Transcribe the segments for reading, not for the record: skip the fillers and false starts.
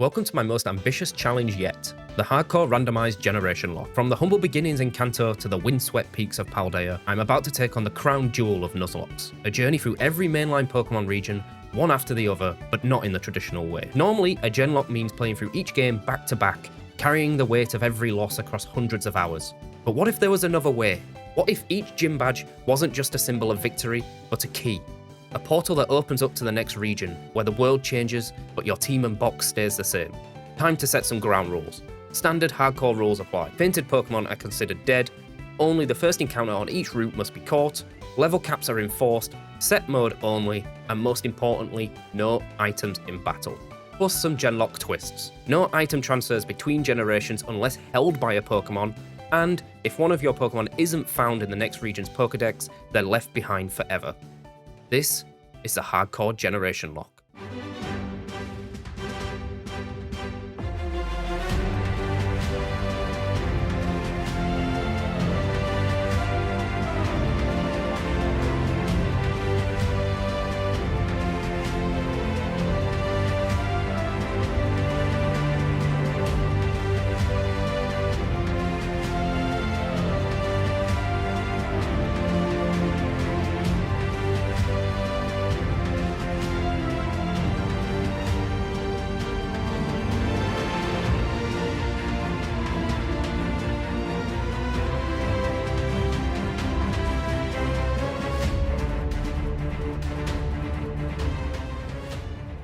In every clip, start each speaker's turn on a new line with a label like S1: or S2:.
S1: Welcome to my most ambitious challenge yet, the Hardcore Randomized Genlocke. From the humble beginnings in Kanto to the windswept peaks of Paldea, I'm about to take on the crown jewel of Nuzlocke, a journey through every mainline Pokémon region, one after the other, but not in the traditional way. Normally, a Genlocke means playing through each game back to back, carrying the weight of every loss across hundreds of hours. But what if there was another way? What if each gym badge wasn't just a symbol of victory, but a key? A portal that opens up to the next region, where the world changes, but your team and box stays the same. Time to set some ground rules. Standard hardcore rules apply. Fainted Pokemon are considered dead, only the first encounter on each route must be caught, level caps are enforced, set mode only, and most importantly, no items in battle. Plus some Genlocke twists. No item transfers between generations unless held by a Pokemon, and if one of your Pokemon isn't found in the next region's Pokedex, they're left behind forever. This is the Hardcore Genlocke.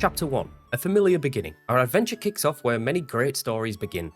S1: Chapter 1. A familiar beginning. Our adventure kicks off where many great stories begin.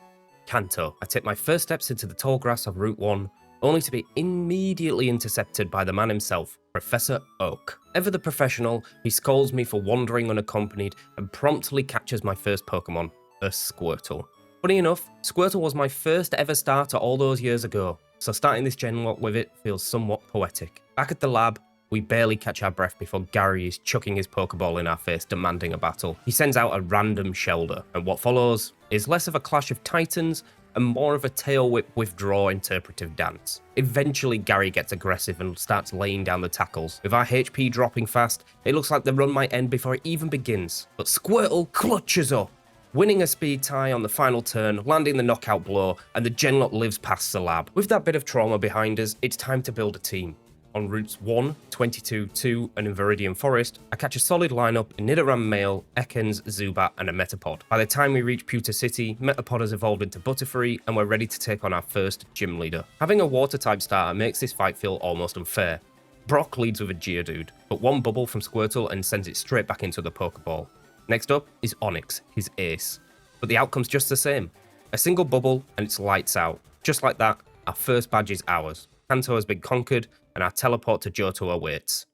S1: Kanto. I take my first steps into the tall grass of Route 1, only to be immediately intercepted by the man himself, Professor Oak. Ever the professional, he scolds me for wandering unaccompanied and promptly catches my first Pokemon, a Squirtle. Funny enough, Squirtle was my first ever starter all those years ago, so starting this Genlocke with it feels somewhat poetic. Back at the lab, we barely catch our breath before Gary is chucking his Pokeball in our face, demanding a battle. He sends out a random Shelder, and what follows is less of a clash of titans and more of a tail whip withdraw interpretive dance. Eventually, Gary gets aggressive and starts laying down the tackles. With our HP dropping fast, it looks like the run might end before it even begins. But Squirtle clutches up, winning a speed tie on the final turn, landing the knockout blow, and the Genlocke lives past the lab. With that bit of trauma behind us, it's time to build a team. On routes 1, 22, 2, and in Viridian Forest, I catch a solid lineup in Nidoran Male, Ekans, Zubat, and a Metapod. By the time we reach Pewter City, Metapod has evolved into Butterfree, and we're ready to take on our first gym leader. Having a Water-type starter makes this fight feel almost unfair. Brock leads with a Geodude, but one bubble from Squirtle and sends it straight back into the Pokeball. Next up is Onyx, his ace. But the outcome's just the same. A single bubble, and it's lights out. Just like that, our first badge is ours. Kanto has been conquered, and our teleport to Johto awaits.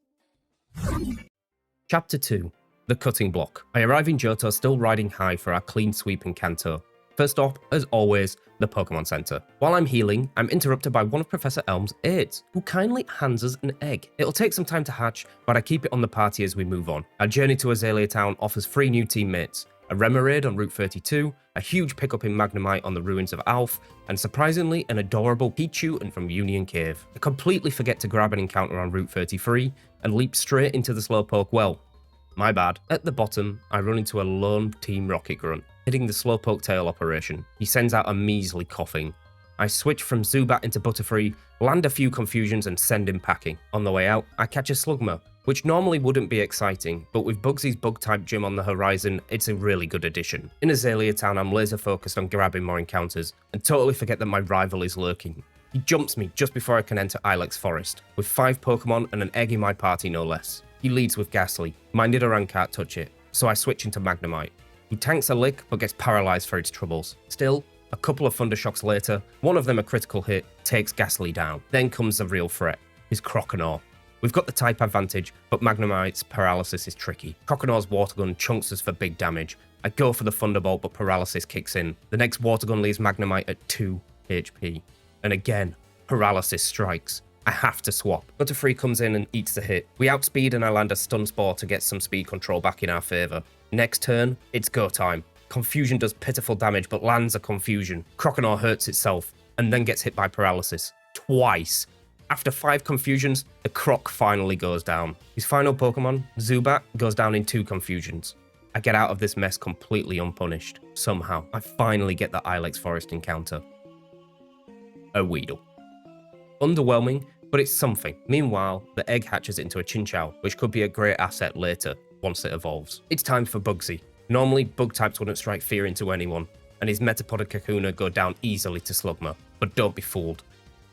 S1: Chapter 2. The Cutting Block. I arrive in Johto still riding high for our clean sweep in Kanto. First off, as always, the Pokemon Center. While I'm healing, I'm interrupted by one of Professor Elm's aides, who kindly hands us an egg. It'll take some time to hatch, but I keep it on the party as we move on. Our journey to Azalea Town offers 3 new teammates. A Remoraid on Route 32, a huge pickup in Magnemite on the ruins of Alph, and surprisingly an adorable Pichu from Union Cave. I completely forget to grab an encounter on Route 33 and leap straight into the Slowpoke well. My bad. At the bottom, I run into a lone Team Rocket Grunt, hitting the Slowpoke tail operation. He sends out a measly coughing. I switch from Zubat into Butterfree, land a few confusions and send him packing. On the way out, I catch a Slugma, which normally wouldn't be exciting, but with Bugsy's Bug-type gym on the horizon, it's a really good addition. In Azalea Town, I'm laser focused on grabbing more encounters, and totally forget that my rival is lurking. He jumps me just before I can enter Ilex Forest, with 5 Pokemon and an egg in my party no less. He leads with Ghastly. My Nidoran can't touch it, so I switch into Magnemite. He tanks a lick, but gets paralyzed for its troubles. Still, a couple of Thundershocks later, one of them a critical hit, takes Ghastly down. Then comes the real threat, his Croconaw. We've got the type advantage, but Magnemite's paralysis is tricky. Croconaw's Water Gun chunks us for big damage. I go for the Thunderbolt, but paralysis kicks in. The next Water Gun leaves Magnemite at 2 HP. And again, paralysis strikes. I have to swap. Butterfree comes in and eats the hit. We outspeed and I land a Stun Spore to get some speed control back in our favour. Next turn, it's go time. Confusion does pitiful damage, but lands a Confusion. Croconaw hurts itself, and then gets hit by paralysis. Twice. After 5 confusions, the Croc finally goes down. His final Pokemon, Zubat, goes down in 2 confusions. I get out of this mess completely unpunished. Somehow, I finally get the Ilex Forest encounter. A Weedle. Underwhelming, but it's something. Meanwhile, the egg hatches into a Chinchou, which could be a great asset later, once it evolves. It's time for Bugsy. Normally, bug types wouldn't strike fear into anyone, and his Metapod and Kakuna go down easily to Slugma, but don't be fooled.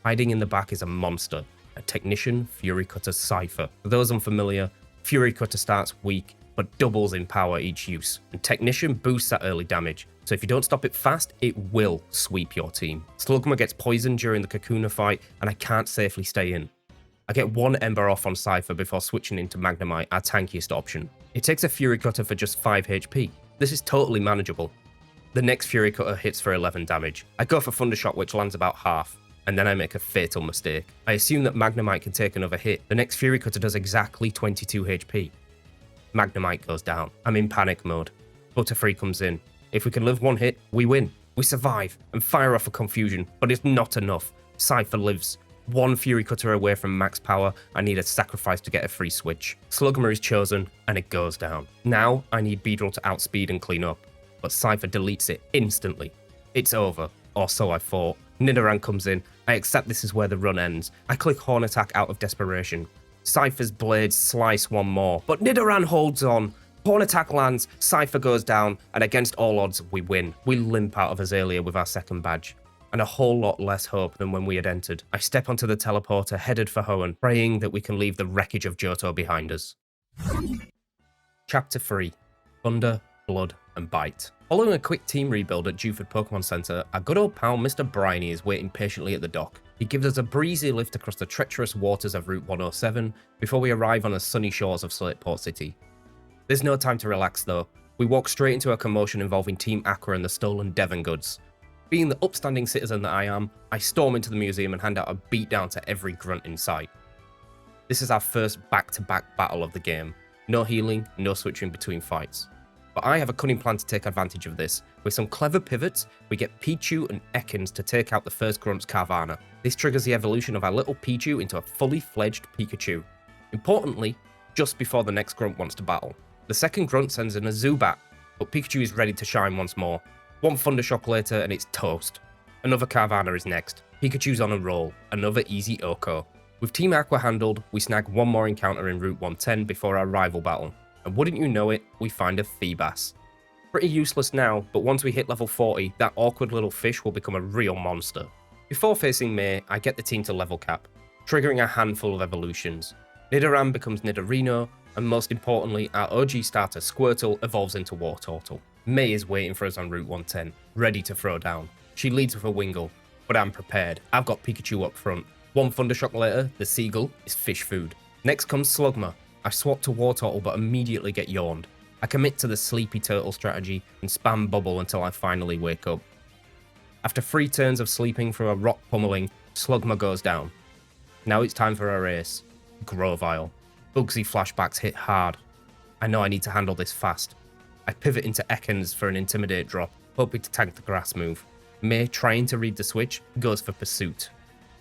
S1: Hiding in the back is a monster, a Technician Fury Cutter Cypher. For those unfamiliar, Fury Cutter starts weak, but doubles in power each use, and Technician boosts that early damage, so if you don't stop it fast, it will sweep your team. Slugma gets poisoned during the Kakuna fight, and I can't safely stay in. I get one Ember off on Cypher before switching into Magnemite, our tankiest option. It takes a Fury Cutter for just 5 HP. This is totally manageable. The next Fury Cutter hits for 11 damage. I go for Thundershock, which lands about half, and then I make a fatal mistake. I assume that Magnemite can take another hit. The next Fury Cutter does exactly 22 HP. Magnemite goes down. I'm in panic mode. Butterfree comes in. If we can live one hit, we win. We survive and fire off a confusion, but it's not enough. Cypher lives. One Fury Cutter away from max power, I need a sacrifice to get a free switch. Slugma is chosen, and it goes down. Now, I need Beedrill to outspeed and clean up, but Cypher deletes it instantly. It's over, or so I thought. Nidoran comes in, I accept this is where the run ends. I click Horn Attack out of desperation. Cypher's blades slice one more, but Nidoran holds on. Horn Attack lands, Cypher goes down, and against all odds, we win. We limp out of Azalea with our second badge, and a whole lot less hope than when we had entered. I step onto the teleporter, headed for Hoenn, praying that we can leave the wreckage of Johto behind us. Chapter 3. Thunder, Blood, and Bite. Following a quick team rebuild at Dewford Pokémon Center, our good old pal Mr. Briny is waiting patiently at the dock. He gives us a breezy lift across the treacherous waters of Route 107 before we arrive on the sunny shores of Slateport City. There's no time to relax though. We walk straight into a commotion involving Team Aqua and the stolen Devon goods. Being the upstanding citizen that I am, I storm into the museum and hand out a beatdown to every grunt in sight. This is our first back-to-back battle of the game. No healing, no switching between fights. But I have a cunning plan to take advantage of this. With some clever pivots, we get Pichu and Ekans to take out the first grunt's Carvana. This triggers the evolution of our little Pichu into a fully fledged Pikachu. Importantly, just before the next grunt wants to battle. The second grunt sends in a Zubat, but Pikachu is ready to shine once more. One Thundershock later and it's toast. Another Carvana is next. Pikachu's on a roll. Another easy Oko. With Team Aqua handled, we snag one more encounter in Route 110 before our rival battle. And wouldn't you know it, we find a Feebas. Pretty useless now, but once we hit level 40, that awkward little fish will become a real monster. Before facing May, I get the team to level cap, triggering a handful of evolutions. Nidoran becomes Nidorino, and most importantly, our OG starter Squirtle evolves into Wartortle. May is waiting for us on Route 110, ready to throw down. She leads with a Wingull, but I'm prepared. I've got Pikachu up front. One Thundershock later, the Seagull is fish food. Next comes Slugma. I swap to Wartortle but immediately get yawned. I commit to the sleepy turtle strategy and spam bubble until I finally wake up. After 3 turns of sleeping through a rock pummeling, Slugma goes down. Now it's time for a race. Grovyle. Bugsy flashbacks hit hard. I know I need to handle this fast. I pivot into Ekans for an Intimidate drop, hoping to tank the grass move. May, trying to read the switch, goes for Pursuit.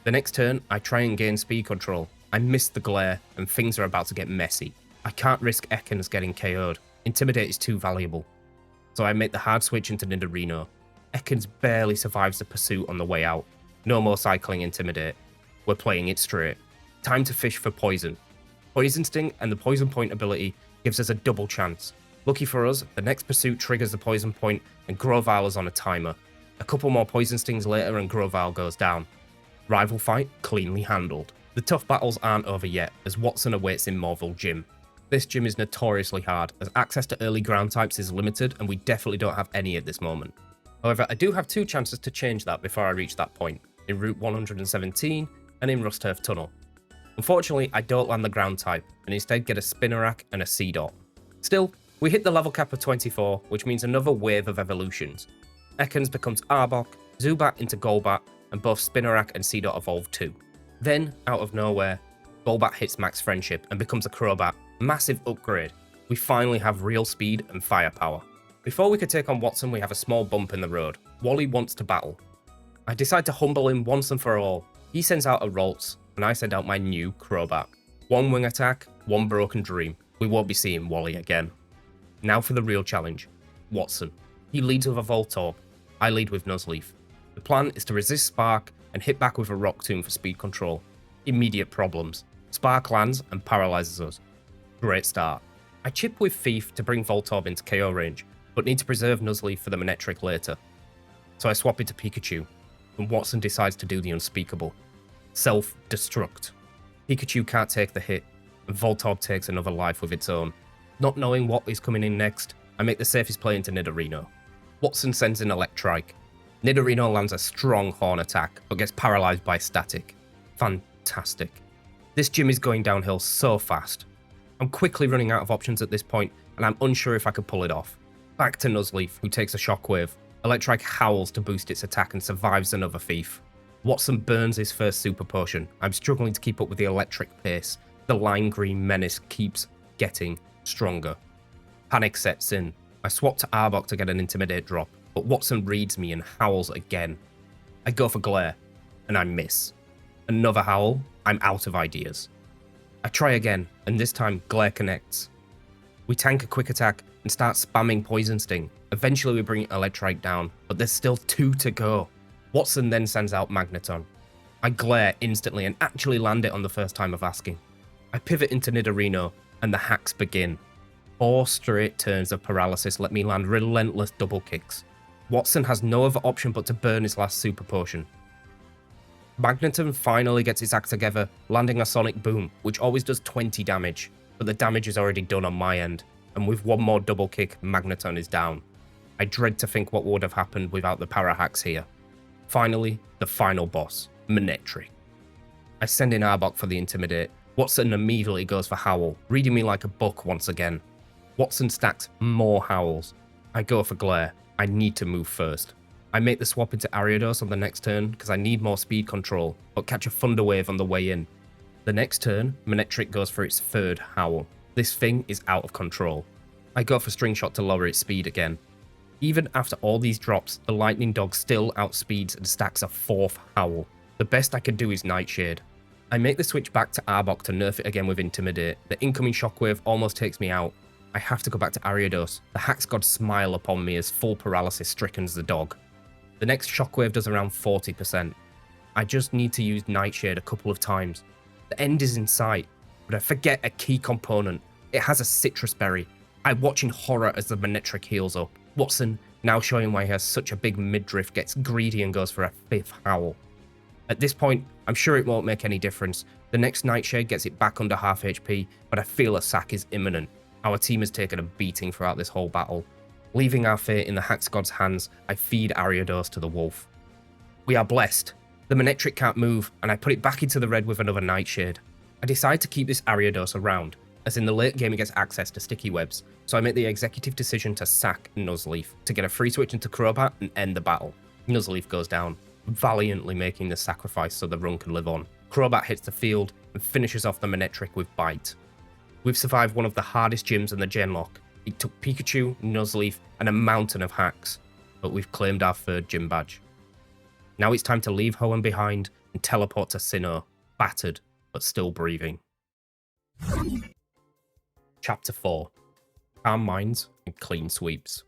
S1: The next turn, I try and gain speed control. I miss the glare, and things are about to get messy. I can't risk Ekans getting KO'd. Intimidate is too valuable. So I make the hard switch into Nidorino. Ekans barely survives the Pursuit on the way out. No more cycling Intimidate. We're playing it straight. Time to fish for Poison. Poison Sting and the Poison Point ability gives us a double chance. Lucky for us, the next Pursuit triggers the Poison Point and Grovyle is on a timer. A couple more Poison Stings later and Grovyle goes down. Rival fight cleanly handled. The tough battles aren't over yet, as Watson awaits in Morville Gym. This gym is notoriously hard, as access to early ground types is limited and we definitely don't have any at this moment. However, I do have 2 chances to change that before I reach that point, in Route 117 and in Rustturf Tunnel. Unfortunately, I don't land the ground type, and instead get a Spinarak and a Seedot. Still, we hit the level cap of 24, which means another wave of evolutions. Ekans becomes Arbok, Zubat into Golbat, and both Spinarak and Seedot evolve too. Then, out of nowhere, Golbat hits max friendship and becomes a Crobat. Massive upgrade. We finally have real speed and firepower. Before we could take on Watson, we have a small bump in the road. Wally wants to battle. I decide to humble him once and for all. He sends out a Ralts, and I send out my new Crobat. 1 wing attack, 1 broken dream. We won't be seeing Wally again. Now for the real challenge. Watson. He leads with a Voltorb. I lead with Nuzleaf. The plan is to resist Spark and hit back with a Rock Tomb for speed control. Immediate problems. Spark lands and paralyzes us. Great start. I chip with Thief to bring Voltorb into KO range, but need to preserve Nuzleaf for the Manectric later. So I swap it to Pikachu, and Watson decides to do the unspeakable. Self-destruct. Pikachu can't take the hit, and Voltorb takes another life with its own. Not knowing what is coming in next, I make the safest play into Nidorino. Watson sends in Electrike. Nidorino lands a strong Horn attack, but gets paralyzed by Static. Fantastic. This gym is going downhill so fast. I'm quickly running out of options at this point, and I'm unsure if I could pull it off. Back to Nuzleaf, who takes a Shockwave. Electrike howls to boost its attack and survives another Thief. Watson burns his first Super Potion. I'm struggling to keep up with the electric pace. The lime green menace keeps getting stronger. Panic sets in. I swap to Arbok to get an Intimidate drop, but Watson reads me and howls again. I go for Glare, and I miss. Another howl, I'm out of ideas. I try again, and this time Glare connects. We tank a quick attack and start spamming Poison Sting. Eventually we bring Electrike down, but there's still 2 to go. Watson then sends out Magneton. I glare instantly and actually land it on the first time of asking. I pivot into Nidorino, and the hacks begin. 4 straight turns of paralysis let me land relentless double kicks. Watson has no other option but to burn his last Super Potion. Magneton finally gets its act together, landing a Sonic Boom, which always does 20 damage, but the damage is already done on my end, and with one more double kick, Magneton is down. I dread to think what would have happened without the para hacks here. Finally, the final boss, Manectric. I send in Arbok for the Intimidate. Watson immediately goes for Howl, reading me like a book once again. Watson stacks more Howls. I go for Glare. I need to move first. I make the swap into Ariados on the next turn because I need more speed control, but catch a Thunder Wave on the way in. The next turn, Manectric goes for its third Howl. This thing is out of control. I go for String Shot to lower its speed again. Even after all these drops, the Lightning Dog still outspeeds and stacks a 4th Howl. The best I can do is Nightshade. I make the switch back to Arbok to nerf it again with Intimidate. The incoming Shockwave almost takes me out. I have to go back to Ariados. The Hax Gods smile upon me as full paralysis strickens the dog. The next Shockwave does around 40%. I just need to use Nightshade a couple of times. The end is in sight, but I forget a key component. It has a Citrus Berry. I watch in horror as the Manectric heals up. Watson, now showing why he has such a big midriff, gets greedy and goes for a 5th Howl. At this point, I'm sure it won't make any difference. The next Nightshade gets it back under half HP, but I feel a sack is imminent. Our team has taken a beating throughout this whole battle. Leaving our fate in the Hax God's hands, I feed Ariados to the wolf. We are blessed. The Manectric can't move, and I put it back into the red with another Nightshade. I decide to keep this Ariados around, as in the late game it gets access to sticky webs, so I make the executive decision to sack Nuzleaf, to get a free switch into Crobat and end the battle. Nuzleaf goes down, valiantly making the sacrifice so the run can live on. Crobat hits the field and finishes off the Manectric with Bite. We've survived one of the hardest gyms in the Genlocke. It took Pikachu, Nuzleaf, and a mountain of hacks, but we've claimed our 3rd gym badge. Now it's time to leave Hoenn behind and teleport to Sinnoh, battered but still breathing. Chapter 4. Calm Minds and Clean Sweeps.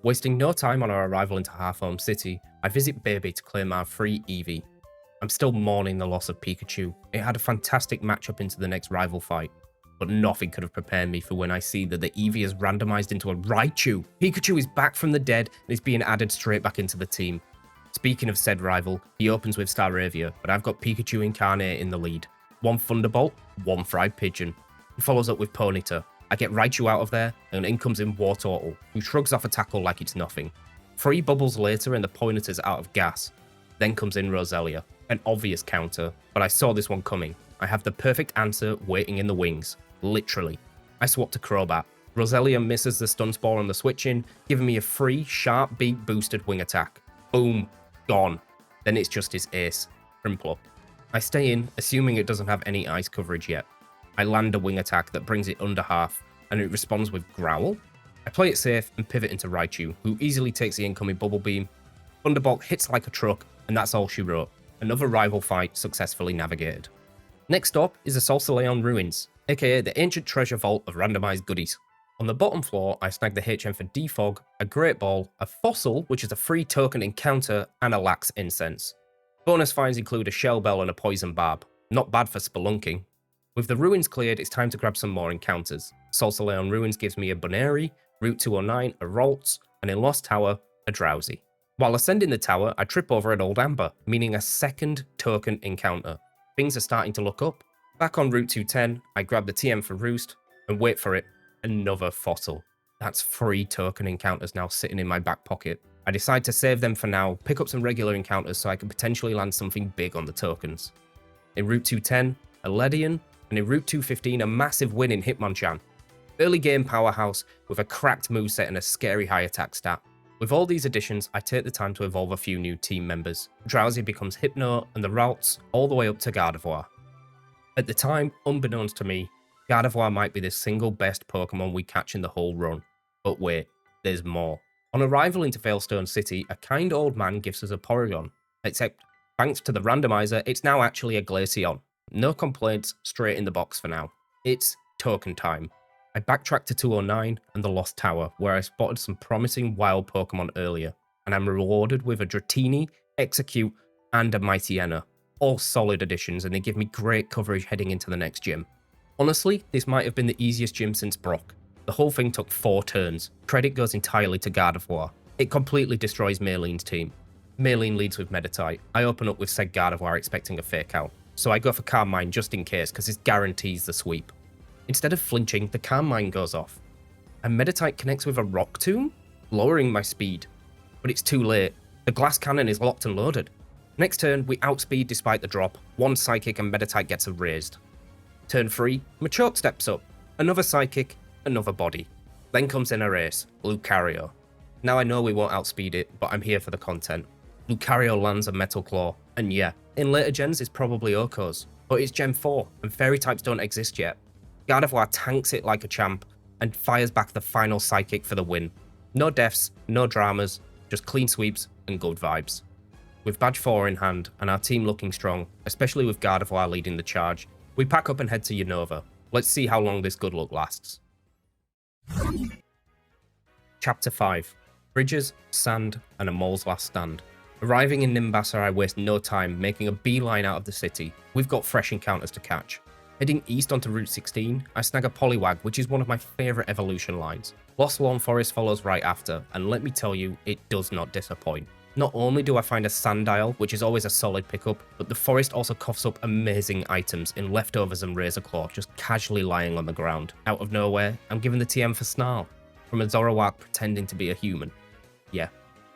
S1: Wasting no time on our arrival into Hearthome City, I visit Baby to claim our free Eevee. I'm still mourning the loss of Pikachu. It had a fantastic matchup into the next rival fight, but nothing could have prepared me for when I see that the Eevee is randomized into a Raichu. Pikachu is back from the dead and is being added straight back into the team. Speaking of said rival, he opens with Staravia, but I've got Pikachu Incarnate in the lead. 1 Thunderbolt, 1 Fried Pigeon. He follows up with Ponyta. I get Raichu out of there, and in comes in Wartortle, who shrugs off a tackle like it's nothing. 3 bubbles later and the Ponyta's out of gas. Then comes in Roselia, an obvious counter, but I saw this one coming. I have the perfect answer waiting in the wings, literally. I swap to Crobat. Roselia misses the stun spore on the switch in, giving me a free, sharp beat boosted wing attack. Boom, gone. Then it's just his ace, Prinplup. I stay in, assuming it doesn't have any ice coverage yet. I land a wing attack that brings it under half, and it responds with Growl. I play it safe and pivot into Raichu, who easily takes the incoming Bubble Beam. Thunderbolt hits like a truck, and that's all she wrote. Another rival fight successfully navigated. Next up is the Solstileon Ruins, aka the ancient treasure vault of randomized goodies. On the bottom floor, I snagged the HM for Defog, a Great Ball, a Fossil, which is a free token encounter, and a Lax Incense. Bonus finds include a Shell Bell and a Poison Barb. Not bad for spelunking. With the ruins cleared, it's time to grab some more encounters. Sol Soleil Ruins gives me a Boneri, Route 209, a Ralts, and in Lost Tower, a Drowsy. While ascending the tower, I trip over an Old Amber, meaning a second token encounter. Things are starting to look up. Back on Route 210, I grab the TM for Roost, and wait for it, another Fossil. That's 3 token encounters now sitting in my back pocket. I decide to save them for now, pick up some regular encounters so I can potentially land something big on the tokens. In Route 210, a Ledian, and in Route 215, a massive win in Hitmonchan. Early game powerhouse with a cracked moveset and a scary high attack stat. With all these additions, I take the time to evolve a few new team members. Drowsy becomes Hypno, and the Ralts all the way up to Gardevoir. At the time, unbeknownst to me, Gardevoir might be the single best Pokemon we catch in the whole run. But wait, there's more. On arrival into Veilstone City, a kind old man gives us a Porygon. Except, thanks to the randomizer, it's now actually a Glaceon. No complaints, straight in the box for now. It's token time. I backtracked to 209 and the Lost Tower, where I spotted some promising wild Pokemon earlier, and I'm rewarded with a Dratini, Execute, and a Mightyena. All solid additions, and they give me great coverage heading into the next gym. Honestly, this might have been the easiest gym since Brock. The whole thing took 4 turns. Credit goes entirely to Gardevoir. It completely destroys Maylene's team. Maylene leads with Meditite. I open up with said Gardevoir expecting a fake out, so I go for Calm Mind just in case because this guarantees the sweep. Instead of flinching, the Calm Mind goes off, and Meditite connects with a Rock Tomb, lowering my speed. But it's too late. The Glass Cannon is locked and loaded. Next turn, we outspeed despite the drop. 1 Psychic and Meditite gets erased. Turn 3, Machoke steps up. Another Psychic, another Body. Then comes in a race, Lucario. Now I know we won't outspeed it, but I'm here for the content. Lucario lands a Metal Claw, and yeah, in later gens it's probably Oko's, but it's Gen 4, and Fairy types don't exist yet. Gardevoir tanks it like a champ, and fires back the final Psychic for the win. No deaths, no dramas, just clean sweeps and good vibes. With Badge 4 in hand, and our team looking strong, especially with Gardevoir leading the charge, we pack up and head to Unova. Let's see how long this good luck lasts. Chapter 5. Bridges, Sand, and a Mole's Last Stand. Arriving in Nimbasa, I waste no time, making a beeline out of the city. We've got fresh encounters to catch. Heading east onto Route 16, I snag a Poliwag, which is one of my favourite evolution lines. Lost Lawn Forest follows right after, and let me tell you, it does not disappoint. Not only do I find a Sandile, which is always a solid pickup, but the forest also coughs up amazing items in Leftovers and Razorclaw just casually lying on the ground. Out of nowhere, I'm given the TM for Snarl, from a Zoroark pretending to be a human. Yeah,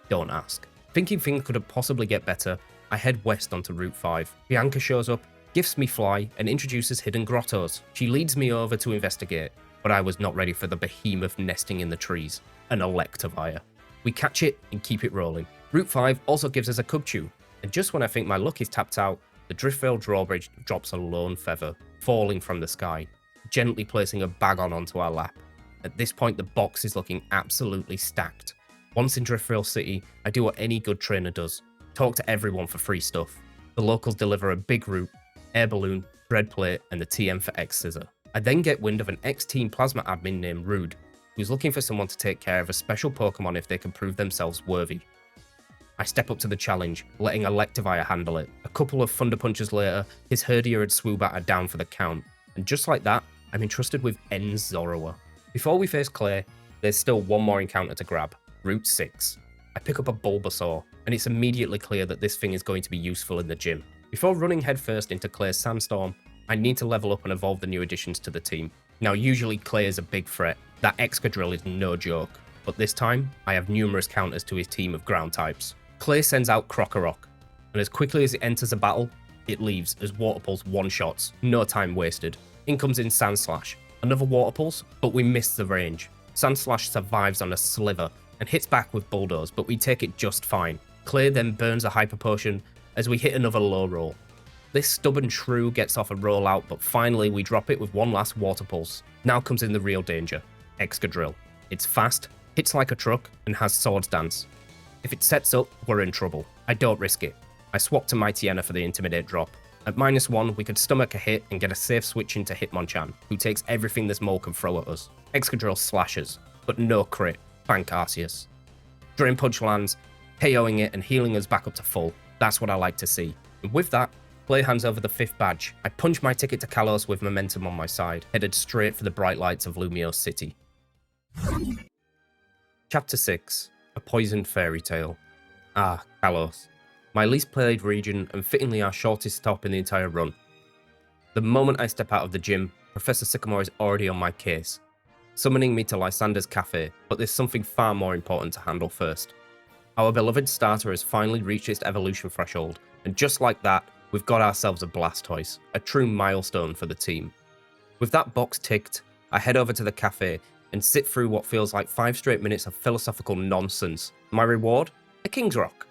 S1: don't ask. Thinking things could possibly get better, I head west onto Route 5. Bianca shows up, gifts me Fly, and introduces hidden grottos. She leads me over to investigate, but I was not ready for the behemoth nesting in the trees, an Electivire. We catch it and keep it rolling. Route 5 also gives us a Cubchoo, and just when I think my luck is tapped out, the Driftvale drawbridge drops a lone feather, falling from the sky, gently placing a Bagon onto our lap. At this point, the box is looking absolutely stacked. Once in Driftvale City, I do what any good trainer does, talk to everyone for free stuff. The locals deliver a big root, air balloon, bread plate, and the TM for X-Scissor. I then get wind of an ex-Team Plasma admin named Rude, who's looking for someone to take care of a special Pokemon if they can prove themselves worthy. I step up to the challenge, letting Electivire handle it. A couple of Thunder Punches later, his Herdier and Swoobat are down for the count, and just like that, I'm entrusted with N's Zorua. Before we face Clay, there's still one more encounter to grab, Route 6. I pick up a Bulbasaur, and it's immediately clear that this thing is going to be useful in the gym. Before running headfirst into Clay's Sandstorm, I need to level up and evolve the new additions to the team. Now usually Clay is a big threat, that Excadrill is no joke, but this time, I have numerous counters to his team of ground types. Clay sends out Krokorok, and as quickly as it enters a battle, it leaves as Water Pulse one-shots, no time wasted. In comes in Sandslash, another Water Pulse, but we miss the range. Sandslash survives on a sliver and hits back with Bulldoze, but we take it just fine. Clay then burns a Hyper Potion as we hit another low roll. This stubborn shrew gets off a rollout, but finally we drop it with one last Water Pulse. Now comes in the real danger, Excadrill. It's fast, hits like a truck, and has Swords Dance. If it sets up, we're in trouble. I don't risk it. I swap to Mightyena for the Intimidate drop. At -1, we could stomach a hit and get a safe switch into Hitmonchan, who takes everything this mole can throw at us. Excadrill slashes, but no crit. Thank Arceus. Drain Punch lands, KOing it and healing us back up to full. That's what I like to see. And with that, play hands over the 5th badge. I punch my ticket to Kalos with momentum on my side, headed straight for the bright lights of Lumiose City. Chapter 6. A Poisoned Fairy Tale. Ah, Kalos. My least played region and fittingly our shortest stop in the entire run. The moment I step out of the gym, Professor Sycamore is already on my case, summoning me to Lysander's cafe, but there's something far more important to handle first. Our beloved starter has finally reached its evolution threshold, and just like that, we've got ourselves a Blastoise, a true milestone for the team. With that box ticked, I head over to the cafe and sit through what feels like 5 straight minutes of philosophical nonsense. My reward? A King's Rock.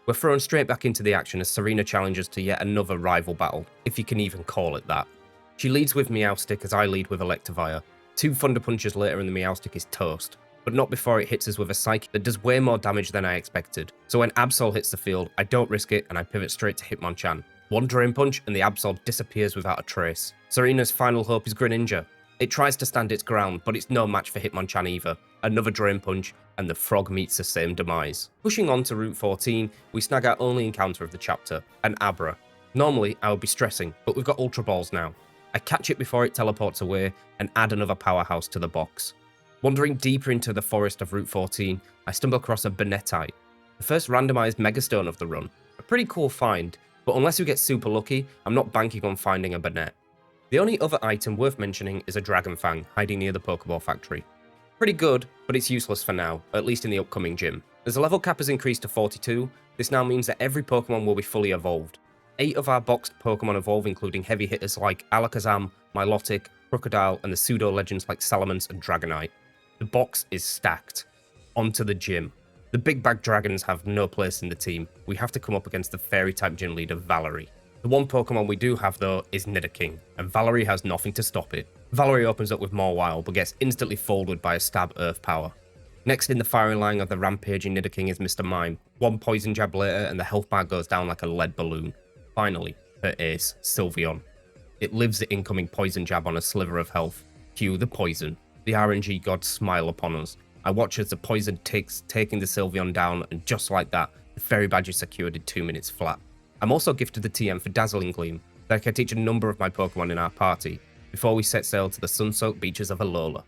S1: We're thrown straight back into the action as Serena challenges to yet another rival battle, if you can even call it that. She leads with Meowstic as I lead with Electivire. 2 Thunder Punches later and the Meowstic is toast, but not before it hits us with a Psychic that does way more damage than I expected. So when Absol hits the field, I don't risk it and I pivot straight to Hitmonchan. 1 Drain Punch and the Absol disappears without a trace. Serena's final hope is Greninja. It tries to stand its ground, but it's no match for Hitmonchan either. Another Drain Punch, and the frog meets the same demise. Pushing on to Route 14, we snag our only encounter of the chapter, an Abra. Normally, I would be stressing, but we've got Ultra Balls now. I catch it before it teleports away, and add another powerhouse to the box. Wandering deeper into the forest of Route 14, I stumble across a Banetite, the first randomized Megastone of the run. A pretty cool find, but unless we get super lucky, I'm not banking on finding a Banette. The only other item worth mentioning is a Dragon Fang hiding near the Pokeball factory. Pretty good, but it's useless for now, at least in the upcoming gym. As the level cap has increased to 42, this now means that every Pokemon will be fully evolved. 8 of our boxed Pokemon evolve, including heavy hitters like Alakazam, Milotic, Crocodile, and the pseudo-legends like Salamence and Dragonite. The box is stacked. Onto the gym. The Big Bag Dragons have no place in the team. We have to come up against the Fairy-type gym leader, Valerie. The one Pokemon we do have though is Nidoking, and Valerie has nothing to stop it. Valerie opens up with Mawile, but gets instantly folded by a stab Earth power. Next in the firing line of the rampaging Nidoking is Mr. Mime. 1 Poison Jab later and the health bar goes down like a lead balloon. Finally, her ace, Sylveon. It lives the incoming Poison Jab on a sliver of health. Cue the poison. The RNG gods smile upon us. I watch as the poison ticks, taking the Sylveon down, and just like that, the Fairy Badge is secured in 2 minutes flat. I'm also gifted the TM for Dazzling Gleam, that I can teach a number of my Pokemon in our party, before we set sail to the sun-soaked beaches of Alola.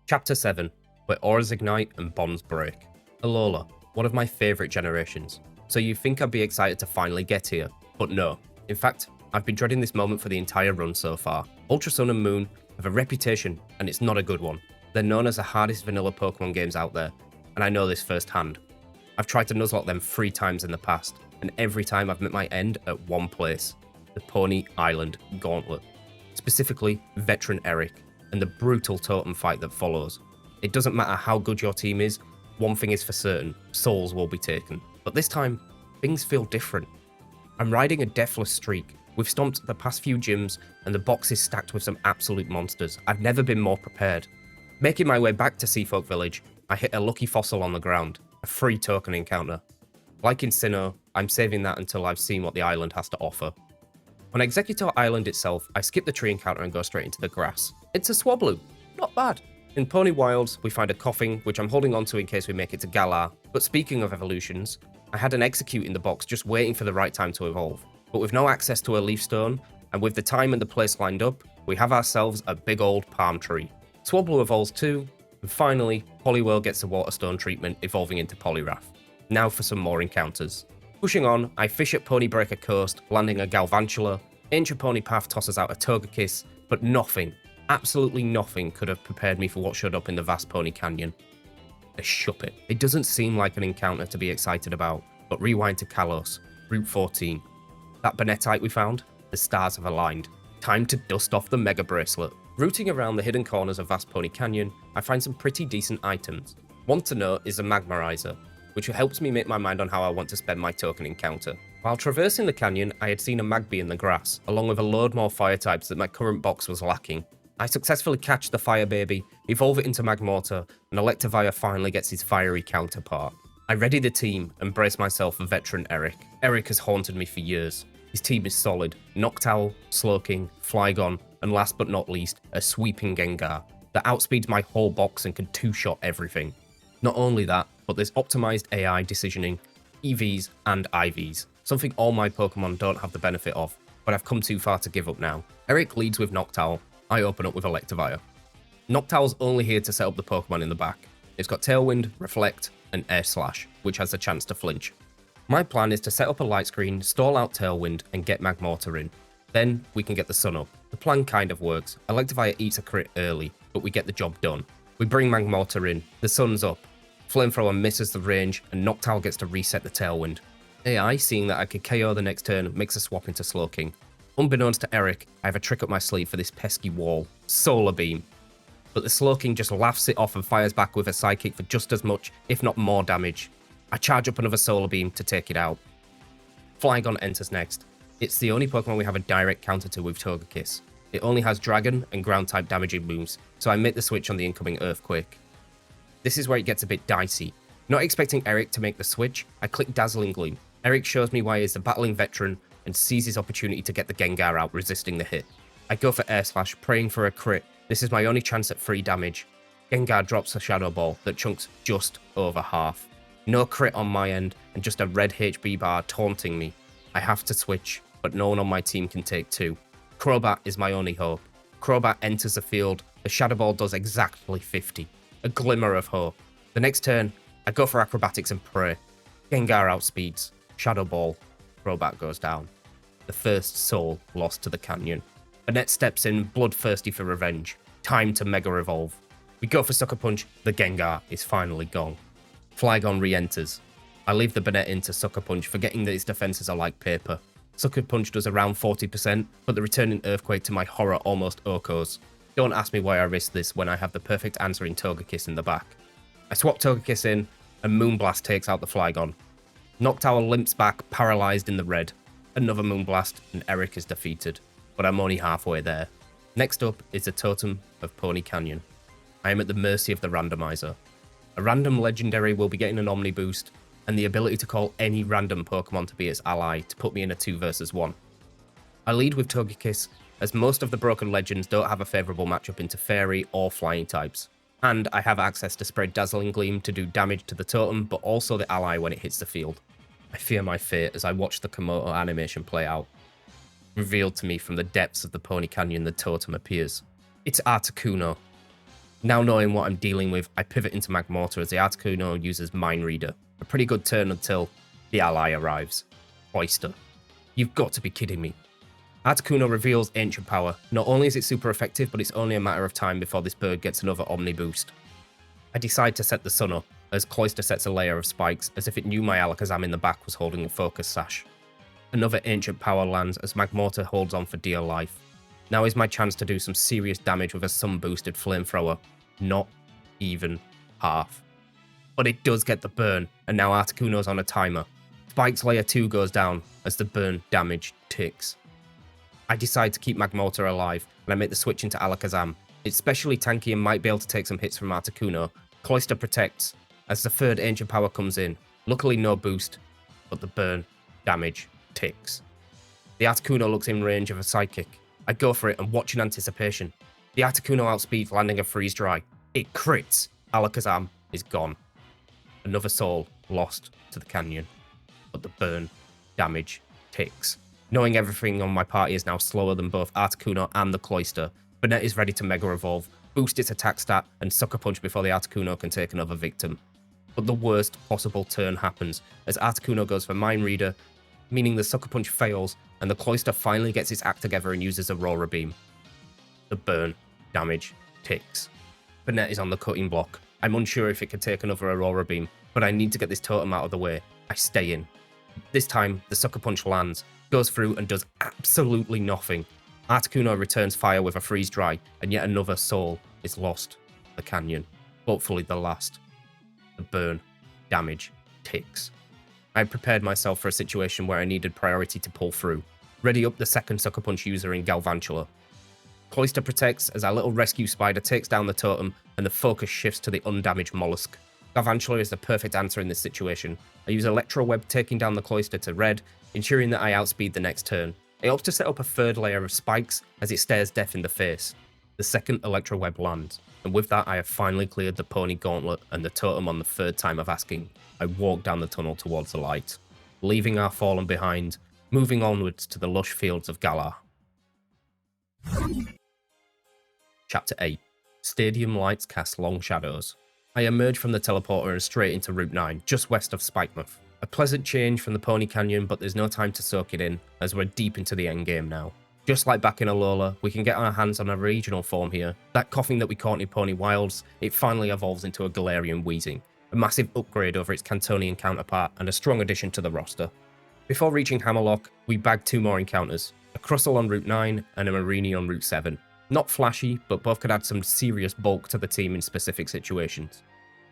S1: Chapter 7, where auras ignite and bonds break. Alola, one of my favourite generations, so you'd think I'd be excited to finally get here, but no. In fact, I've been dreading this moment for the entire run so far. Ultra Sun and Moon have a reputation, and it's not a good one. They're known as the hardest vanilla Pokemon games out there, and I know this firsthand. I've tried to Nuzlocke them 3 times in the past, and every time I've met my end at one place, the Pony Island Gauntlet. Specifically, Veteran Eric, and the brutal totem fight that follows. It doesn't matter how good your team is, one thing is for certain, souls will be taken. But this time, things feel different. I'm riding a deathless streak. We've stomped the past few gyms, and the box is stacked with some absolute monsters. I've never been more prepared. Making my way back to Seafolk Village, I hit a lucky fossil on the ground. A free token encounter. Like in Sinnoh, I'm saving that until I've seen what the island has to offer. On Executor Island itself, I skip the tree encounter and go straight into the grass. It's a Swablu. Not bad. In Pony Wilds, we find a Coughing, which I'm holding on to in case we make it to Galar. But speaking of evolutions, I had an Execute in the box just waiting for the right time to evolve. But with no access to a Leaf Stone, and with the time and the place lined up, we have ourselves a big old palm tree. Swablu evolves too, and finally, Poliwhirl gets the Water Stone treatment, evolving into Poliwrath. Now for some more encounters. Pushing on, I fish at Ponybreaker Coast, landing a Galvantula. Ancient Pony Path tosses out a Togekiss, but nothing, absolutely nothing could have prepared me for what showed up in the vast Pony Canyon. A Shuppet. It doesn't seem like an encounter to be excited about, but rewind to Kalos, Route 14. That Banetite we found, the stars have aligned. Time to dust off the Mega Bracelet. Routing around the hidden corners of Vast Pony Canyon, I find some pretty decent items. One to note is a Magmarizer, which helps me make my mind on how I want to spend my token encounter. While traversing the canyon, I had seen a Magby in the grass, along with a load more fire types that my current box was lacking. I successfully catch the Fire Baby, evolve it into Magmortar, and Electivire finally gets his fiery counterpart. I ready the team and brace myself for veteran Eric. Eric has haunted me for years. His team is solid. Noctowl, Slowking, Flygon, and last but not least, a sweeping Gengar that outspeeds my whole box and can two-shot everything. Not only that, but there's optimized AI decisioning, EVs and IVs, something all my Pokemon don't have the benefit of, but I've come too far to give up now. Eric leads with Noctowl, I open up with Electivire. Noctowl's only here to set up the Pokemon in the back. It's got Tailwind, Reflect, and Air Slash, which has the chance to flinch. My plan is to set up a light screen, stall out Tailwind, and get Magmortar in. Then we can get the sun up. The plan kind of works. Electivire eats a crit early, but we get the job done. We bring Magmortar in, the sun's up, Flamethrower misses the range, and Noctowl gets to reset the Tailwind. AI, seeing that I could KO the next turn, makes a swap into Slowking. Unbeknownst to Eric, I have a trick up my sleeve for this pesky wall, Solar Beam. But the Slowking just laughs it off and fires back with a Psychic for just as much, if not more damage. I charge up another Solar Beam to take it out. Flygon enters next. It's the only Pokemon we have a direct counter to with Togekiss. It only has Dragon and Ground-type damaging moves, so I make the switch on the incoming Earthquake. This is where it gets a bit dicey. Not expecting Eric to make the switch, I click Dazzling Gleam. Eric shows me why he is the battling veteran and sees his opportunity to get the Gengar out, resisting the hit. I go for Air Slash, praying for a crit. This is my only chance at free damage. Gengar drops a Shadow Ball that chunks just over half. No crit on my end, and just a red HB bar taunting me. I have to switch, but no one on my team can take two. Crobat is my only hope. Crobat enters the field, the Shadow Ball does exactly 50. A glimmer of hope. The next turn, I go for Acrobatics and pray. Gengar outspeeds. Shadow Ball. Crobat goes down. The first soul lost to the canyon. Bennett steps in, bloodthirsty for revenge. Time to Mega Evolve. We go for Sucker Punch, the Gengar is finally gone. Flygon re-enters. I leave the Bennett in to Sucker Punch, forgetting that its defenses are like paper. Sucker Punch does around 40%, but the returning Earthquake to my horror almost OHKOs. Don't ask me why I risked this when I have the perfect answer in Togekiss in the back. I swap Togekiss in, and Moonblast takes out the Flygon. Noctowl limps back, paralysed in the red. Another Moonblast, and Eric is defeated. But I'm only halfway there. Next up is the Totem of Pony Canyon. I am at the mercy of the randomizer. A random legendary will be getting an Omni boost, and the ability to call any random Pokemon to be its ally to put me in a 2 versus 1. I lead with Togekiss, as most of the broken legends don't have a favourable matchup into Fairy or Flying types. And I have access to spray Dazzling Gleam to do damage to the Totem, but also the ally when it hits the field. I fear my fate as I watch the Komodo animation play out. Revealed to me from the depths of the Pony Canyon, the Totem appears. It's Articuno. Now knowing what I'm dealing with, I pivot into Magmortar as the Articuno uses Mind Reader. A pretty good turn until the ally arrives. Oyster. You've got to be kidding me. Articuno reveals Ancient Power. Not only is it super effective, but it's only a matter of time before this bird gets another Omni boost. I decide to set the sun up, as Cloyster sets a layer of spikes, as if it knew my Alakazam in the back was holding a focus sash. Another Ancient Power lands as Magmortar holds on for dear life. Now is my chance to do some serious damage with a sun-boosted Flamethrower. Not even half. But it does get the burn, and now Articuno's on a timer. Spike's Layer 2 goes down as the burn damage ticks. I decide to keep Magmortar alive, and I make the switch into Alakazam. It's specially tanky and might be able to take some hits from Articuno. Cloyster protects, as the third Ancient Power comes in. Luckily no boost, but the burn damage ticks. The Articuno looks in range of a Psychic. I go for it and watch in anticipation. The Articuno outspeeds, landing a Freeze Dry. It crits. Alakazam is gone. Another soul lost to the canyon. But the burn damage ticks. Knowing everything on my party is now slower than both Articuno and the Cloyster, Bennett is ready to Mega Evolve, boost its attack stat, and Sucker Punch before the Articuno can take another victim. But the worst possible turn happens, as Articuno goes for Mind Reader, meaning the Sucker Punch fails, and the Cloyster finally gets its act together and uses Aurora Beam. The burn damage ticks. Bennett is on the cutting block. I'm unsure if it can take another Aurora Beam, but I need to get this totem out of the way. I stay in. This time, the Sucker Punch lands, goes through and does absolutely nothing. Articuno returns fire with a Freeze Dry, and yet another soul is lost. The canyon. Hopefully the last. The burn damage ticks. I had prepared myself for a situation where I needed priority to pull through. Ready up the second Sucker Punch user in Galvantula. Cloyster protects as our little rescue spider takes down the totem and the focus shifts to the undamaged mollusk. Garvantula is the perfect answer in this situation. I use Electro Web taking down the Cloister to red, ensuring that I outspeed the next turn. It opts to set up a third layer of spikes as it stares death in the face. The second Electro Web lands, and with that I have finally cleared the Pony Gauntlet and the totem on the third time of asking. I walk down the tunnel towards the light, leaving our fallen behind, moving onwards to the lush fields of Galar. Chapter 8. Stadium lights cast long shadows. I emerge from the teleporter and straight into Route 9, just west of Spikemouth. A pleasant change from the Pony Canyon, but there's no time to soak it in, as we're deep into the endgame now. Just like back in Alola, we can get our hands on a regional form here. That coughing that we caught in Pony Wilds, it finally evolves into a Galarian Wheezing, a massive upgrade over its Cantonian counterpart and a strong addition to the roster. Before reaching Hammerlock, we bag 2 more encounters, a Crustle on Route 9 and a Mareanie on Route 7. Not flashy, but both could add some serious bulk to the team in specific situations.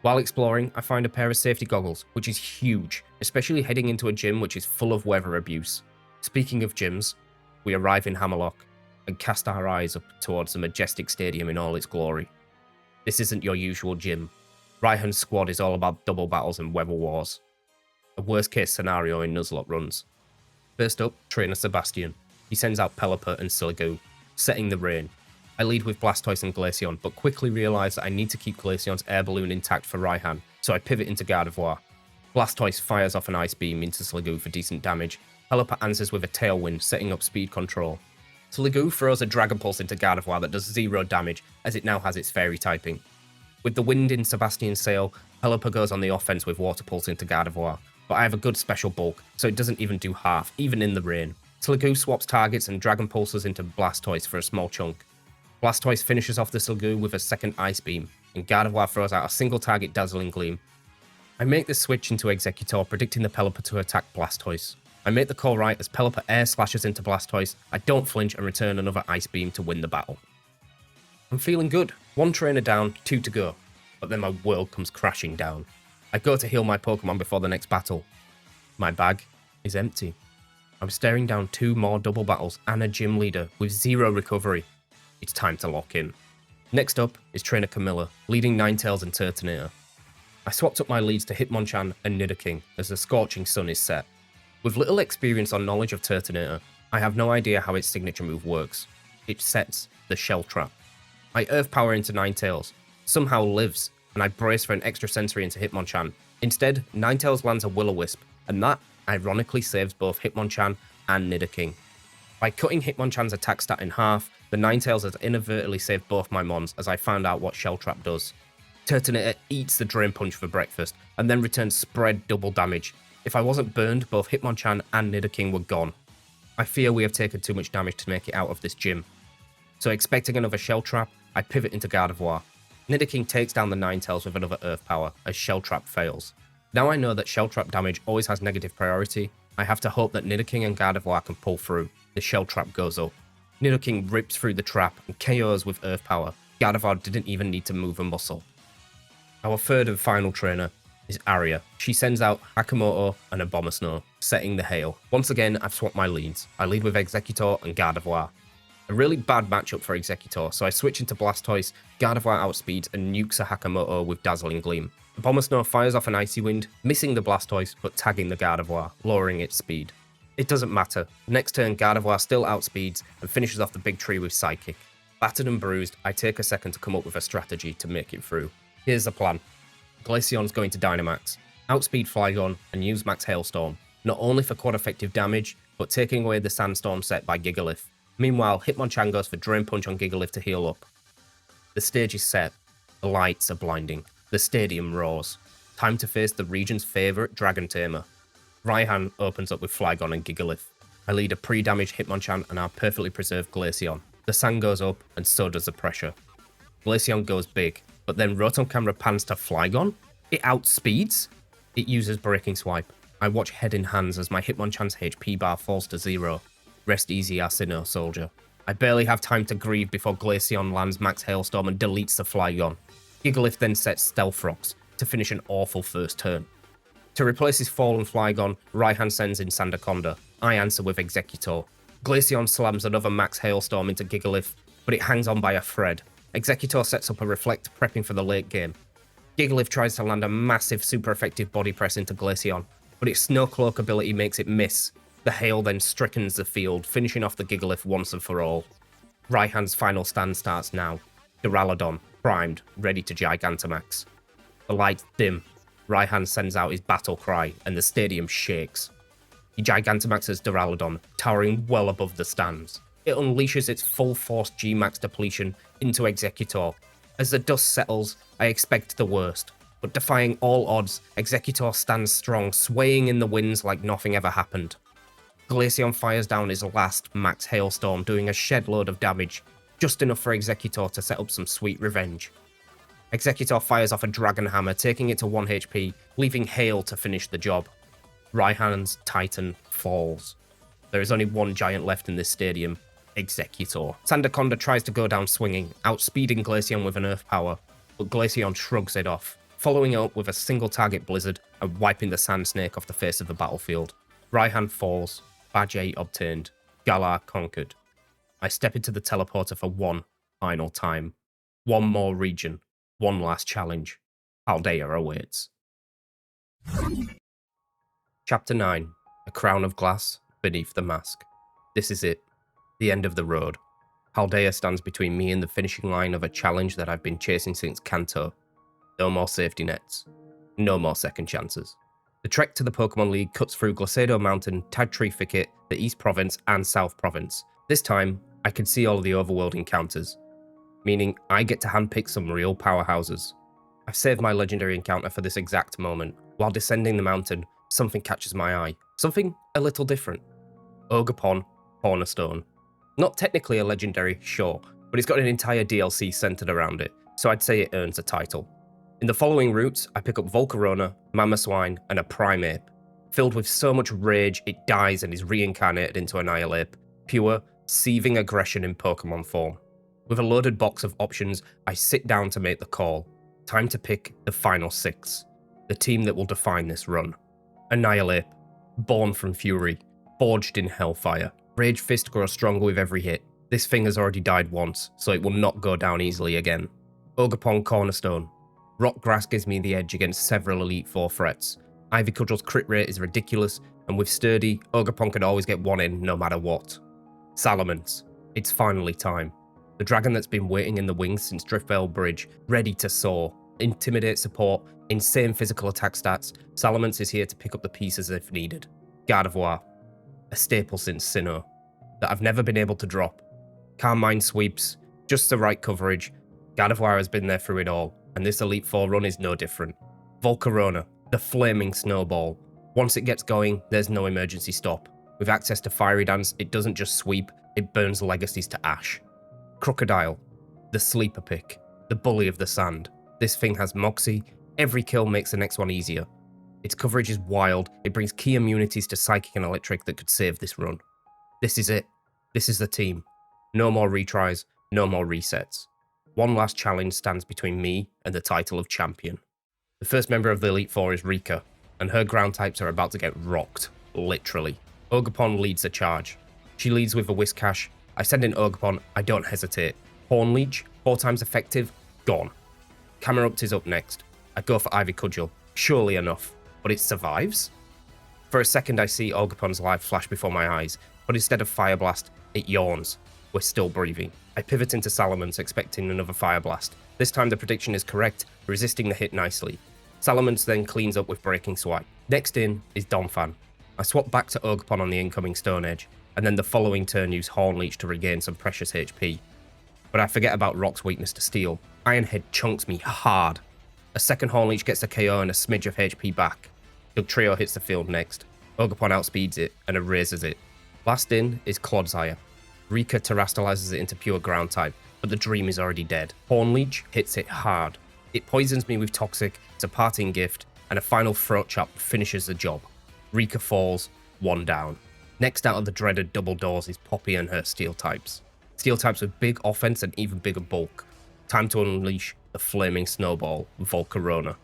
S1: While exploring, I find a pair of safety goggles, which is huge, especially heading into a gym which is full of weather abuse. Speaking of gyms, we arrive in Hammerlock and cast our eyes up towards the majestic stadium in all its glory. This isn't your usual gym. Raihan's squad is all about double battles and weather wars. A worst case scenario in Nuzlocke runs. First up, Trainer Sebastian. He sends out Pelipper and Siligu, setting the rain. I lead with Blastoise and Glaceon, but quickly realise that I need to keep Glaceon's air balloon intact for Raihan, so I pivot into Gardevoir. Blastoise fires off an Ice Beam into Siligu for decent damage. Pelipper answers with a Tailwind, setting up speed control. Siligu throws a Dragon Pulse into Gardevoir that does 0 damage, as it now has its Fairy typing. With the wind in Sebastian's sail, Pelipper goes on the offense with Water Pulse into Gardevoir, but I have a good special bulk, so it doesn't even do half, even in the rain. Siligu swaps targets and Dragon Pulses into Blastoise for a small chunk. Blastoise finishes off the Siligu with a second Ice Beam, and Gardevoir throws out a single target Dazzling Gleam. I make the switch into Executor, predicting the Pelipper to attack Blastoise. I make the call right as Pelipper air slashes into Blastoise. I don't flinch and return another Ice Beam to win the battle. I'm feeling good. 1 trainer down, 2 to go. But then my world comes crashing down. I go to heal my Pokemon before the next battle. My bag is empty. I'm staring down 2 more double battles and a gym leader with 0 recovery. It's time to lock in. Next up is Trainer Camilla, leading Ninetales and Turtonator. I swapped up my leads to Hitmonchan and Nidoking as the Scorching Sun is set. With little experience or knowledge of Turtonator, I have no idea how its signature move works. It sets the Shell Trap. I Earth Power into Ninetales, somehow lives, and I brace for an extra sensory into Hitmonchan. Instead, Ninetales lands a Will-O-Wisp, and that ironically saves both Hitmonchan and Nidoking. By cutting Hitmonchan's attack stat in half, the Ninetales has inadvertently saved both my mons as I found out what Shell Trap does. Turtonator eats the Drain Punch for breakfast, and then returns spread double damage. If I wasn't burned, both Hitmonchan and Nidoking were gone. I fear we have taken too much damage to make it out of this gym. So expecting another Shell Trap, I pivot into Gardevoir. Nidoking takes down the Ninetales with another Earth Power, as Shell Trap fails. Now I know that Shell Trap damage always has negative priority, I have to hope that Nidoking and Gardevoir can pull through. The Shell Trap goes up. Nidoking rips through the trap and KOs with Earth Power. Gardevoir didn't even need to move a muscle. Our third and final trainer is Aria. She sends out Hakamoto and Abomasnow, setting the hail. Once again, I've swapped my leads. I lead with Executor and Gardevoir. A really bad matchup for Executor, so I switch into Blastoise, Gardevoir outspeeds and nukes a Hakamoto with Dazzling Gleam. Abomasnow fires off an Icy Wind, missing the Blastoise but tagging the Gardevoir, lowering its speed. It doesn't matter. Next turn, Gardevoir still outspeeds and finishes off the big tree with Psychic. Battered and bruised, I take a second to come up with a strategy to make it through. Here's the plan. Glaceon's going to Dynamax, outspeed Flygon and use Max Hailstorm, not only for quad effective damage, but taking away the Sandstorm set by Gigalith. Meanwhile, Hitmonchan goes for Drain Punch on Gigalith to heal up. The stage is set. The lights are blinding. The stadium roars. Time to face the region's favourite Dragon Tamer. Raihan opens up with Flygon and Gigalith. I lead a pre-damaged Hitmonchan and our perfectly preserved Glaceon. The sand goes up, and so does the pressure. Glaceon goes big, but then Rotom Camera pans to Flygon? It outspeeds? It uses Breaking Swipe. I watch head in hands as my Hitmonchan's HP bar falls to 0. Rest easy, Asino soldier. I barely have time to grieve before Glaceon lands Max Hailstorm and deletes the Flygon. Gigalith then sets Stealth Rocks to finish an awful first turn. To replace his fallen Flygon, Raihan sends in Sandaconda. I answer with Executor. Glaceon slams another Max Hailstorm into Gigalith, but it hangs on by a thread. Executor sets up a Reflect, prepping for the late game. Jekeleke tries to land a massive super effective body press into Glaceon, but its Snow Cloak ability makes it miss. The hail then strickens the field, finishing off the Jekeleke once and for all. Raihan's final stand starts now. Duraludon, primed, ready to Gigantamax. The lights dim. Raihan sends out his battle cry, and the stadium shakes. He Gigantamaxes Duraludon, towering well above the stands. It unleashes its full force G-Max depletion into Exeggutor. As the dust settles, I expect the worst, but defying all odds, Exeggutor stands strong, swaying in the winds like nothing ever happened. Glaceon fires down his last max hailstorm, doing a shed load of damage, just enough for Exeggutor to set up some sweet revenge. Exeggutor fires off a Dragon Hammer, taking it to 1 HP, leaving Hail to finish the job. Raihan's Titan falls. There is only one giant left in this stadium, Exeggutor. Sandaconda tries to go down swinging, outspeeding Glaceon with an Earth Power, but Glaceon shrugs it off, following it up with a single target Blizzard and wiping the Sand Snake off the face of the battlefield. Raihan falls, Badge 8 obtained, Galar conquered. I step into the teleporter for one final time. One more region, one last challenge. Paldea awaits. Chapter 9, A Crown of Glass Beneath the Mask. This is it, the end of the road. Paldea stands between me and the finishing line of a challenge that I've been chasing since Kanto. No more safety nets. No more second chances. The trek to the Pokémon League cuts through Glacado Mountain, Tagtree Thicket, the East Province and South Province. This time, I can see all of the overworld encounters, meaning I get to handpick some real powerhouses. I've saved my legendary encounter for this exact moment. While descending the mountain, something catches my eye. Something a little different. Ogerpon Cornerstone. Not technically a legendary, sure, but it's got an entire DLC centered around it, so I'd say it earns a title. In the following routes, I pick up Volcarona, Mamoswine, and a Primeape. Filled with so much rage, it dies and is reincarnated into Annihilape. Pure, seething aggression in Pokemon form. With a loaded box of options, I sit down to make the call. Time to pick the final 6. The team that will define this run. Annihilape. Born from Fury. Forged in Hellfire. Rage Fist grows stronger with every hit. This thing has already died once, so it will not go down easily again. Ogerpon Cornerstone. Rock Grass gives me the edge against several Elite Four threats. Ivy Cudgel's crit rate is ridiculous, and with Sturdy, Ogerpon can always get one in no matter what. Salamence. It's finally time. The dragon that's been waiting in the wings since Driftvale Bridge, ready to soar. Intimidate support, insane physical attack stats, Salamence is here to pick up the pieces if needed. Gardevoir. A staple since Sinnoh, that I've never been able to drop. Calm Mind sweeps, just the right coverage. Gardevoir has been there through it all, and this Elite Four run is no different. Volcarona, the flaming snowball. Once it gets going, there's no emergency stop. With access to Fiery Dance, it doesn't just sweep, it burns legacies to ash. Crocodile, the sleeper pick, the bully of the sand. This thing has Moxie, every kill makes the next one easier. Its coverage is wild, it brings key immunities to Psychic and Electric that could save this run. This is it. This is the team. No more retries, no more resets. One last challenge stands between me and the title of champion. The first member of the Elite Four is Rika, and her ground types are about to get rocked, literally. Ogerpon leads the charge. She leads with a Whiscash. I send in Ogerpon, I don't hesitate. Hornleech, 4 times effective, gone. Camerupt is up next. I go for Ivy Cudgel, surely enough, but it survives? For a second I see Ogerpon's life flash before my eyes, but instead of Fire Blast, it yawns. We're still breathing. I pivot into Salamence, expecting another Fire Blast. This time the prediction is correct, resisting the hit nicely. Salamence then cleans up with Breaking Swipe. Next in is Donphan. I swap back to Ogerpon on the incoming Stone Edge, and then the following turn use Hornleech to regain some precious HP. But I forget about Rock's weakness to Steel. Ironhead chunks me hard. A second Hornleech gets a KO and a smidge of HP back. Dugtrio hits the field next. Ogerpon outspeeds it and erases it. Last in is Clodsire. Rika terastallizes it into pure ground type, but the dream is already dead. Hornleech hits it hard. It poisons me with Toxic, it's a parting gift, and a final throat chop finishes the job. Rika falls, 1 down. Next out of the dreaded double doors is Poppy and her Steel types. Steel types with big offense and even bigger bulk. Time to unleash the flaming snowball, Volcarona.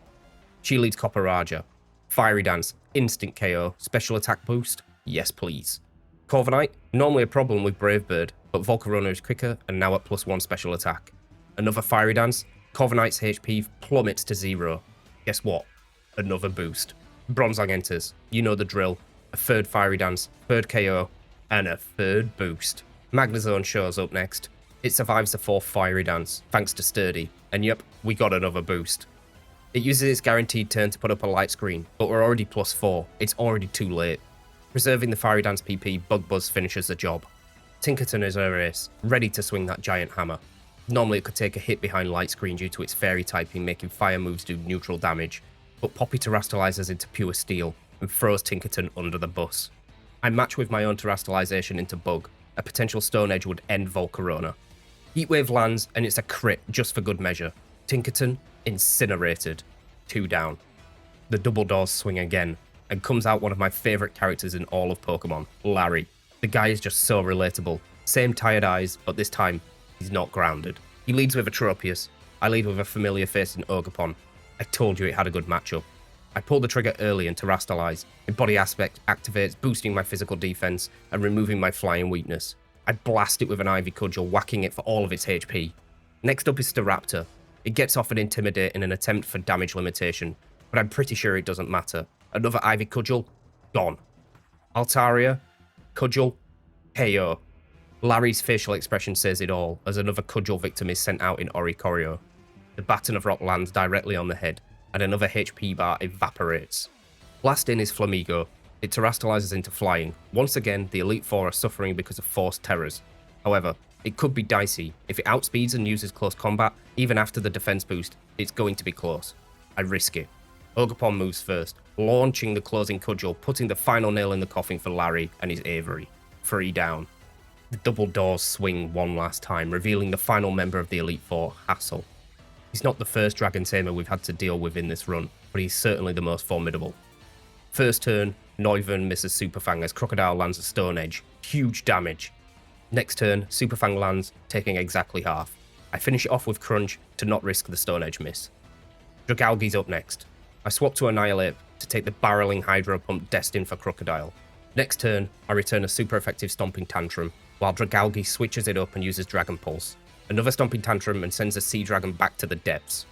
S1: She leads Copperajah. Fiery Dance, instant KO, special attack boost, yes please. Corviknight, normally a problem with Brave Bird, but Volcarona is quicker and now at +1 special attack. Another Fiery Dance, Corviknight's HP plummets to 0. Guess what? Another boost. Bronzong enters. You know the drill. A third Fiery Dance, third KO, and a third boost. Magnezone shows up next. It survives the 4th Fiery Dance, thanks to Sturdy. And yep, we got another boost. It uses its guaranteed turn to put up a light screen, but we're already +4. It's already too late. Preserving the Fiery Dance PP, Bug Buzz finishes the job. Tinkerton is our ace, ready to swing that giant hammer. Normally it could take a hit behind light screen due to its fairy typing, making fire moves do neutral damage, but Poppy terastallizes into pure steel and throws Tinkerton under the bus. I match with my own terastallization into Bug. A potential Stone Edge would end Volcarona. Heatwave lands and it's a crit just for good measure. Tinkerton incinerated. 2 down. The double doors swing again, and comes out one of my favourite characters in all of Pokemon, Larry. The guy is just so relatable. Same tired eyes, but this time, he's not grounded. He leads with a Tropius. I lead with a familiar face in Ogerpon. I told you it had a good matchup. I pull the trigger early and terastallize. My body aspect activates, boosting my physical defense and removing my flying weakness. I blast it with an Ivy Cudgel, whacking it for all of its HP. Next up is Staraptor. It gets off an Intimidate in an attempt for damage limitation, but I'm pretty sure it doesn't matter. Another Ivy Cudgel, gone. Altaria, Cudgel, KO. Larry's facial expression says it all, as another Cudgel victim is sent out in Oricorio. The Baton of Rock lands directly on the head, and another HP bar evaporates. Last in is Flamigo. It terastallizes into flying. Once again, the Elite Four are suffering because of forced terrors. However, it could be dicey. If it outspeeds and uses close combat, even after the defense boost, it's going to be close. I risk it. Ogerpon moves first, launching the closing Cudgel, putting the final nail in the coffin for Larry and his Avery. 3 down. The double doors swing one last time, revealing the final member of the Elite Four, Hassel. He's not the first Dragon Tamer we've had to deal with in this run, but he's certainly the most formidable. First turn, Noivern misses Superfang as Crocodile lands a Stone Edge. Huge damage. Next turn, Superfang lands, taking exactly half. I finish it off with Crunch to not risk the Stone Edge miss. Dragalge's up next. I swap to Annihilate to take the barreling Hydro Pump destined for Crocodile. Next turn, I return a super effective Stomping Tantrum, while Dragalge switches it up and uses Dragon Pulse. Another Stomping Tantrum and sends a Sea Dragon back to the depths.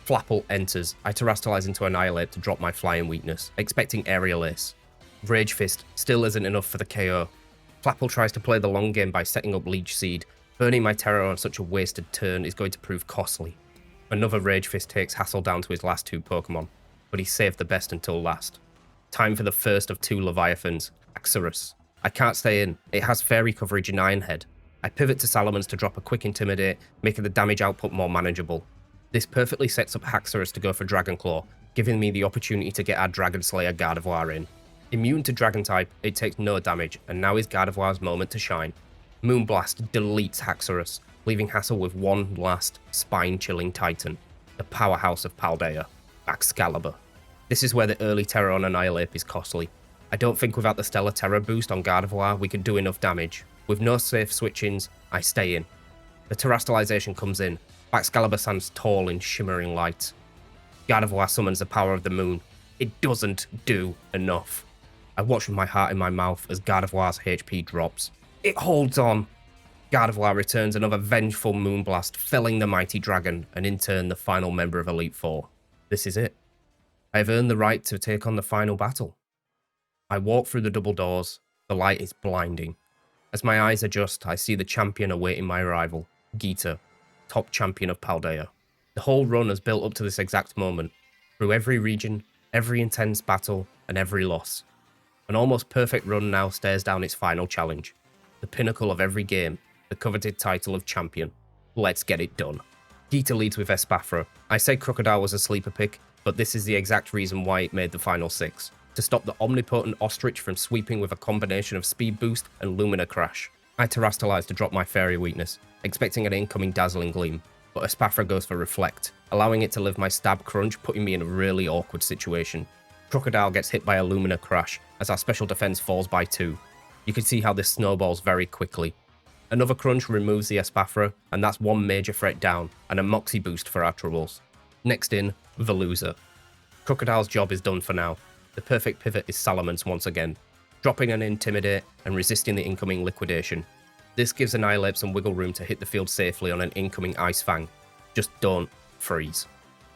S1: Flapple enters. I terastallize into Annihilate to drop my flying weakness, expecting Aerial Ace. Rage Fist still isn't enough for the KO. Flapple tries to play the long game by setting up Leech Seed. Burning my terror on such a wasted turn is going to prove costly. Another Rage Fist takes Hassel down to his last 2 Pokemon, but he saved the best until last. Time for the first of 2 Leviathans, Axorus. I can't stay in. It has fairy coverage in Ironhead. I pivot to Salamence to drop a quick Intimidate, making the damage output more manageable. This perfectly sets up Haxorus to go for Dragon Claw, giving me the opportunity to get our Dragon Slayer Gardevoir in. Immune to Dragon type, it takes no damage, and now is Gardevoir's moment to shine. Moonblast deletes Haxorus, leaving Hassel with one last spine-chilling Titan, the powerhouse of Paldea, Excalibur. This is where the early Terror on Annihilate is costly. I don't think without the Stellar Terror boost on Gardevoir we could do enough damage. With no safe switch-ins, I stay in. The Terastallization comes in. Excalibur stands tall in shimmering light. Gardevoir summons the power of the moon. It doesn't do enough. I watch with my heart in my mouth as Gardevoir's HP drops. It holds on. Gardevoir returns another vengeful Moonblast, felling the mighty dragon, and in turn the final member of Elite Four. This is it. I have earned the right to take on the final battle. I walk through the double doors. The light is blinding. As my eyes adjust, I see the champion awaiting my arrival, Geeta, top champion of Paldea. The whole run has built up to this exact moment, through every region, every intense battle, and every loss. An almost perfect run now stares down its final challenge. The pinnacle of every game, the coveted title of champion. Let's get it done. Geeta leads with Espathra. I said Crocodile was a sleeper pick, but this is the exact reason why it made the final 6. To stop the omnipotent Ostrich from sweeping with a combination of Speed Boost and Lumina Crash. I terastallize to drop my Fairy weakness, expecting an incoming Dazzling Gleam, but Espathra goes for Reflect, allowing it to live my Stab Crunch, putting me in a really awkward situation. Crocodile gets hit by a Lumina Crash as our special defense falls by 2. You can see how this snowballs very quickly. Another Crunch removes the Espathra, and that's one major threat down, and a Moxie boost for our troubles. Next in, Veluza. Crocodile's job is done for now. The perfect pivot is Salamence once again, dropping an Intimidate and resisting the incoming Liquidation. This gives Annihilate some wiggle room to hit the field safely on an incoming Ice Fang. Just don't freeze.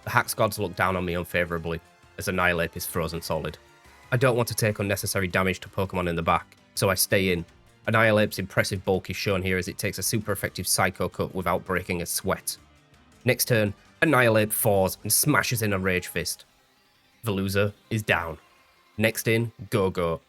S1: The Hax gods look down on me unfavourably, as Annihilate is frozen solid. I don't want to take unnecessary damage to Pokemon in the back, so I stay in. Annihilate's impressive bulk is shown here as it takes a super effective Psycho Cut without breaking a sweat. Next turn, Annihilate falls and smashes in a Rage Fist. Veluza is down. Next in, Go-Go.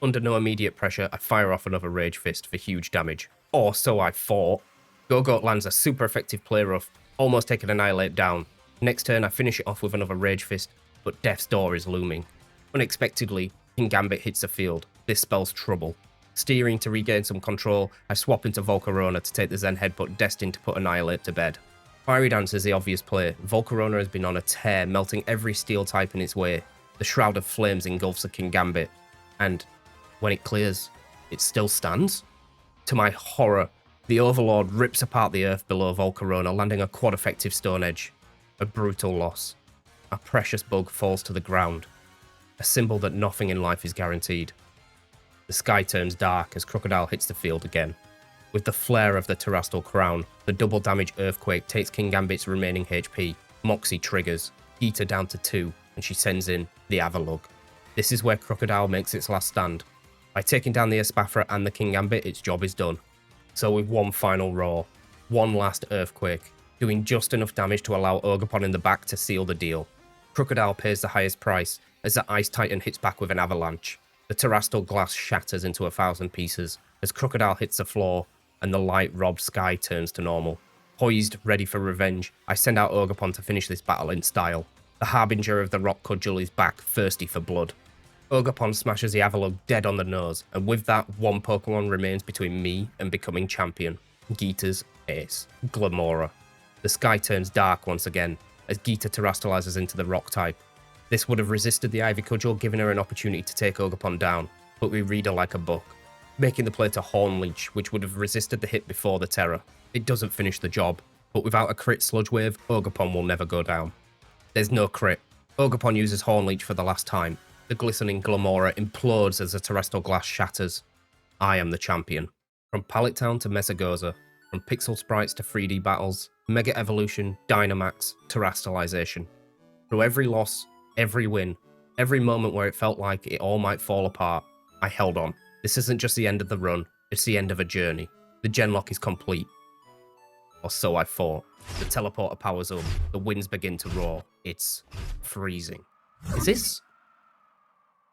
S1: Under no immediate pressure, I fire off another Rage Fist for huge damage. Or so I thought. Go-Go lands a super effective Play Rough, almost taking Annihilate down. Next turn, I finish it off with another Rage Fist, but Death's Door is looming. Unexpectedly, Kingambit hits the field. This spells trouble. Steering to regain some control, I swap into Volcarona to take the Zen Headbutt destined to put Annihilate to bed. Fiery Dance is the obvious play. Volcarona has been on a tear, melting every steel type in its way. The Shroud of Flames engulfs the Kingambit, and when it clears, it still stands? To my horror, the Overlord rips apart the earth below Volcarona, landing a quad-effective Stone Edge. A brutal loss. A precious bug falls to the ground. A symbol that nothing in life is guaranteed. The sky turns dark as Crocodile hits the field again. With the flare of the Terrestrial Crown, the double damage Earthquake takes Kingambit's remaining HP. Moxie triggers, Gita down to 2, and she sends in the Avalugg. This is where Crocodile makes its last stand. By taking down the Espathra and the Kingambit, its job is done. So with one final roar, one last Earthquake, doing just enough damage to allow Ogerpon in the back to seal the deal. Crocodile pays the highest price as the Ice Titan hits back with an avalanche. The terrestrial glass shatters into 1,000 pieces as Crocodile hits the floor and the light-robbed sky turns to normal. Poised, ready for revenge, I send out Ogerpon to finish this battle in style. The Harbinger of the Rock Cudgel is back, thirsty for blood. Ogerpon smashes the Avalugg dead on the nose, and with that, one Pokemon remains between me and becoming champion. Gita's ace, Glamora. The sky turns dark once again, as Gita terrestrializes into the rock type. This would have resisted the Ivy Cudgel, giving her an opportunity to take Ogerpon down, but we read her like a book, making the play to Horn Leech, which would have resisted the hit before the Terror. It doesn't finish the job, but without a crit Sludge Wave, Ogerpon will never go down. There's no crit. Ogerpon uses Horn Leech for the last time. The glistening Glamora implodes as the terrestrial glass shatters. I am the champion. From Pallet Town to Mesagoza, from pixel sprites to 3D battles, Mega Evolution, Dynamax, Terrestrialization. Through every loss, every win, every moment where it felt like it all might fall apart, I held on. This isn't just the end of the run, it's the end of a journey. The Genlocke is complete. Or so I thought. The teleporter powers up, the winds begin to roar. It's freezing. Is this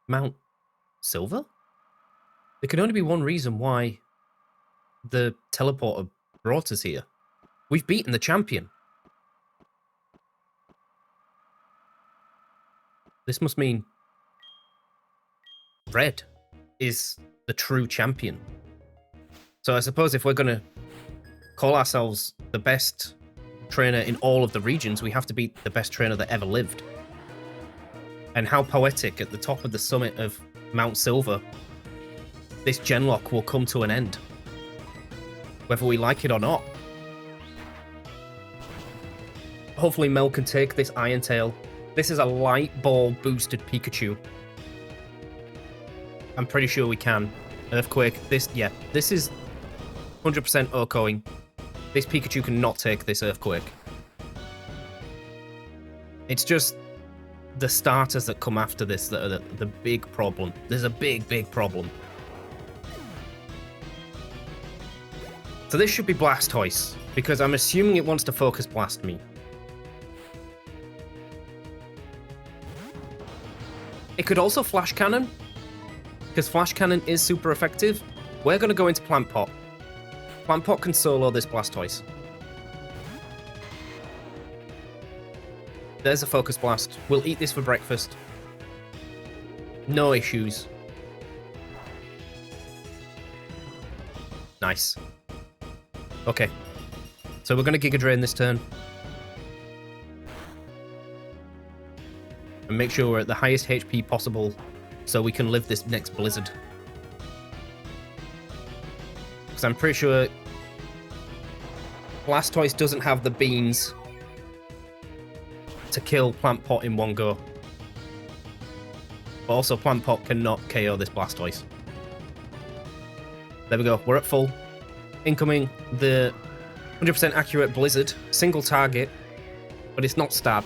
S1: Mount Silver? There can only be one reason why the teleporter brought us here. We've beaten the champion. This must mean Red is the true champion. So I suppose if we're going to call ourselves the best trainer in all of the regions, we have to be the best trainer that ever lived. And how poetic, at the top of the summit of Mount Silver, this Genlocke will come to an end. Whether we like it or not. Hopefully Mel can take this Iron Tail. This is a light ball boosted Pikachu. I'm pretty sure we can. Earthquake, this is 100% Okoing. This Pikachu cannot take this Earthquake. It's just the starters that come after this that are the big problem. There's a big problem. So this should be Blastoise, because I'm assuming it wants to Focus Blast me. It could also Flash Cannon, because Flash Cannon is super effective. We're going to go into Plant Pot. Plant Pot can solo this Blastoise. There's a Focus Blast. We'll eat this for breakfast. No issues. Nice. Okay. So we're going to Giga Drain this turn. And make sure we're at the highest HP possible so we can live this next Blizzard. Because I'm pretty sure Blastoise doesn't have the beans to kill Plant Pot in one go. But also Plant Pot cannot KO this Blastoise. There we go, we're at full. Incoming the 100% accurate Blizzard, single target. but it's not stab.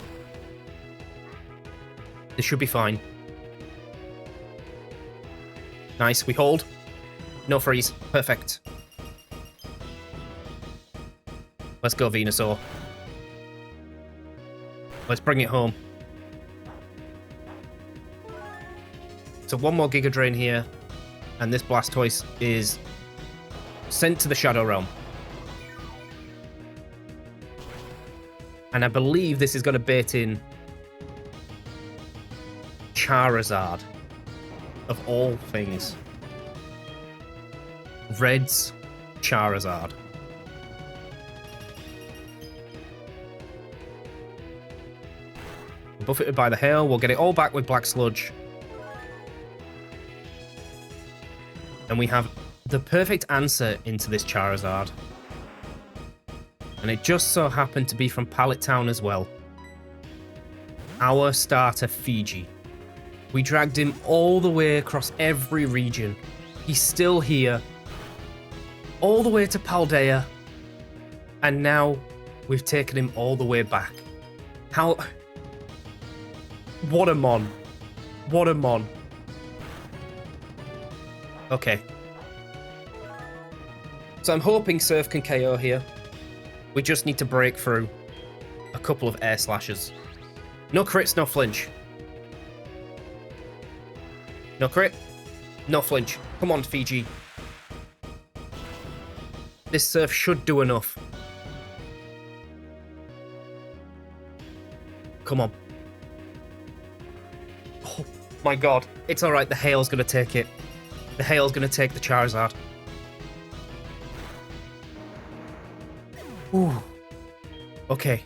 S1: This should be fine. Nice, we hold. No freeze. Perfect. Let's go, Venusaur. Let's bring it home. So one more Giga Drain here, and this Blastoise is sent to the Shadow Realm. And I believe this is going to bait in Charizard, of all things. Red's Charizard. Buffeted by the hail, we'll get it all back with Black Sludge. And we have the perfect answer into this Charizard. And it just so happened to be from Pallet Town as well. Our starter, Fiji. We dragged him all the way across every region. He's still here. All the way to Paldea. And now we've taken him all the way back. How... What a mon. What a mon. Okay. So I'm hoping Surf can KO here. We just need to break through a couple of air slashes. No crits, no flinch. No crit, no flinch. Come on, Fiji. This Surf should do enough. Come on. Oh my god. It's alright, the hail's gonna take it. The hail's gonna take the Charizard. Ooh. Okay.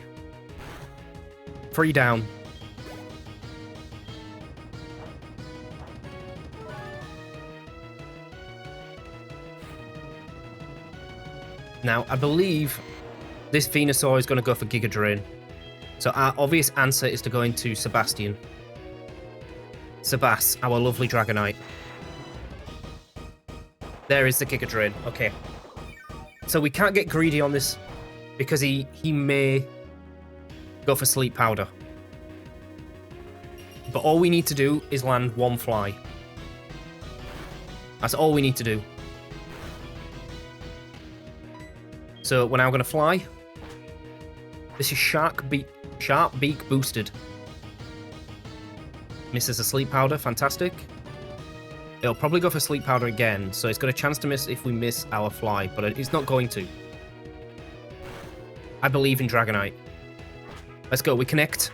S1: 3 down. Now, I believe this Venusaur is going to go for Giga Drain. So our obvious answer is to go into Sebastian. Sebas, our lovely Dragonite. There is the Giga Drain. Okay. So we can't get greedy on this because he may go for Sleep Powder. But all we need to do is land one fly. That's all we need to do. So we're now going to fly. This is Sharp Beak boosted. Misses a Sleep Powder, fantastic. It'll probably go for Sleep Powder again, so it's got a chance to miss if we miss our fly, but it's not going to. I believe in Dragonite. Let's go, we connect.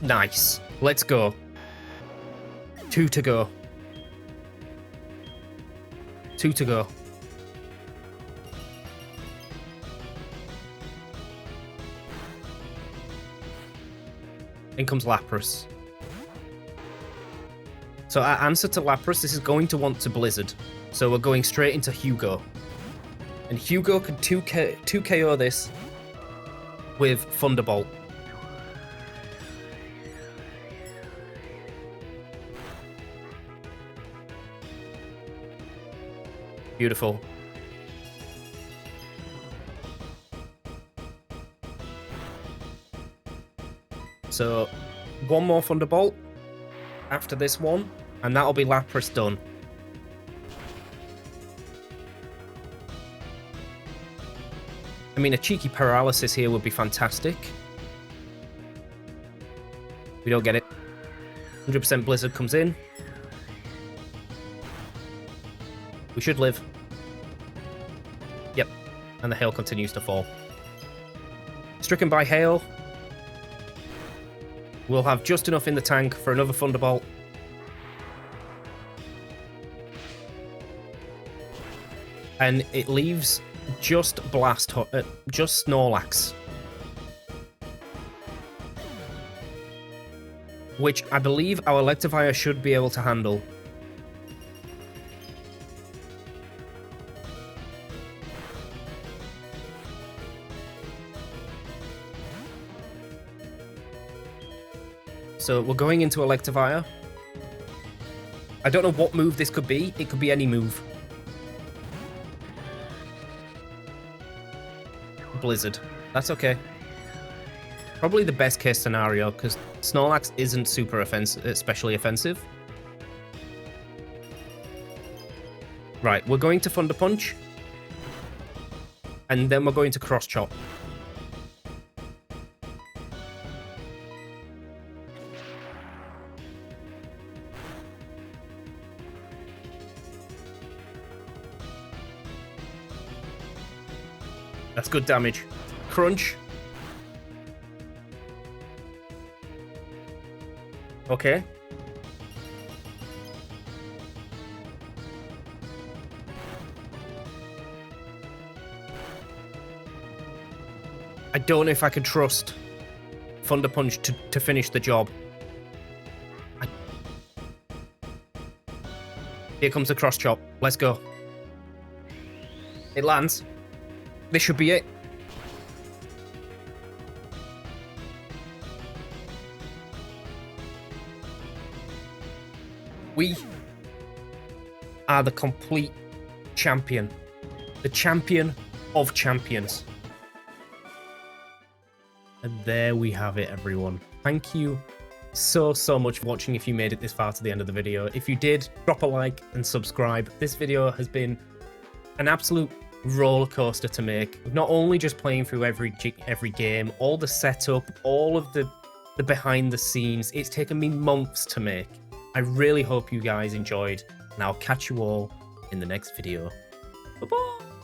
S1: Nice. Let's go. 2 to go. 2 to go. In comes Lapras. So our answer to Lapras, this is going to want to Blizzard. So we're going straight into Hugo. And Hugo could 2KO this with Thunderbolt. Beautiful. So, one more Thunderbolt after this one, and that'll be Lapras done. I mean, a cheeky Paralysis here would be fantastic. We don't get it. 100% Blizzard comes in. We should live. Yep. And the hail continues to fall. Stricken by hail. We'll have just enough in the tank for another Thunderbolt. And it leaves just just Snorlax. Which I believe our Electivire should be able to handle. So we're going into Electivire. I don't know what move this could be. It could be any move. Blizzard. That's okay. Probably the best case scenario, because Snorlax isn't super offensive, especially offensive. Right, we're going to Thunder Punch. And then we're going to Cross Chop. That's good damage. Crunch. Okay. I don't know if I can trust Thunder Punch to finish the job. Here comes the Cross Chop. Let's go. It lands. This should be it. We are the complete champion. The champion of champions. And there we have it, everyone. Thank you so much for watching if you made it this far to the end of the video. If you did, drop a like and subscribe. This video has been an absolute roller coaster to make. Not only just playing through every game, all the setup, all of the behind the scenes. It's taken me months to make. I really hope you guys enjoyed, and I'll catch you all in the next video. Bye-bye!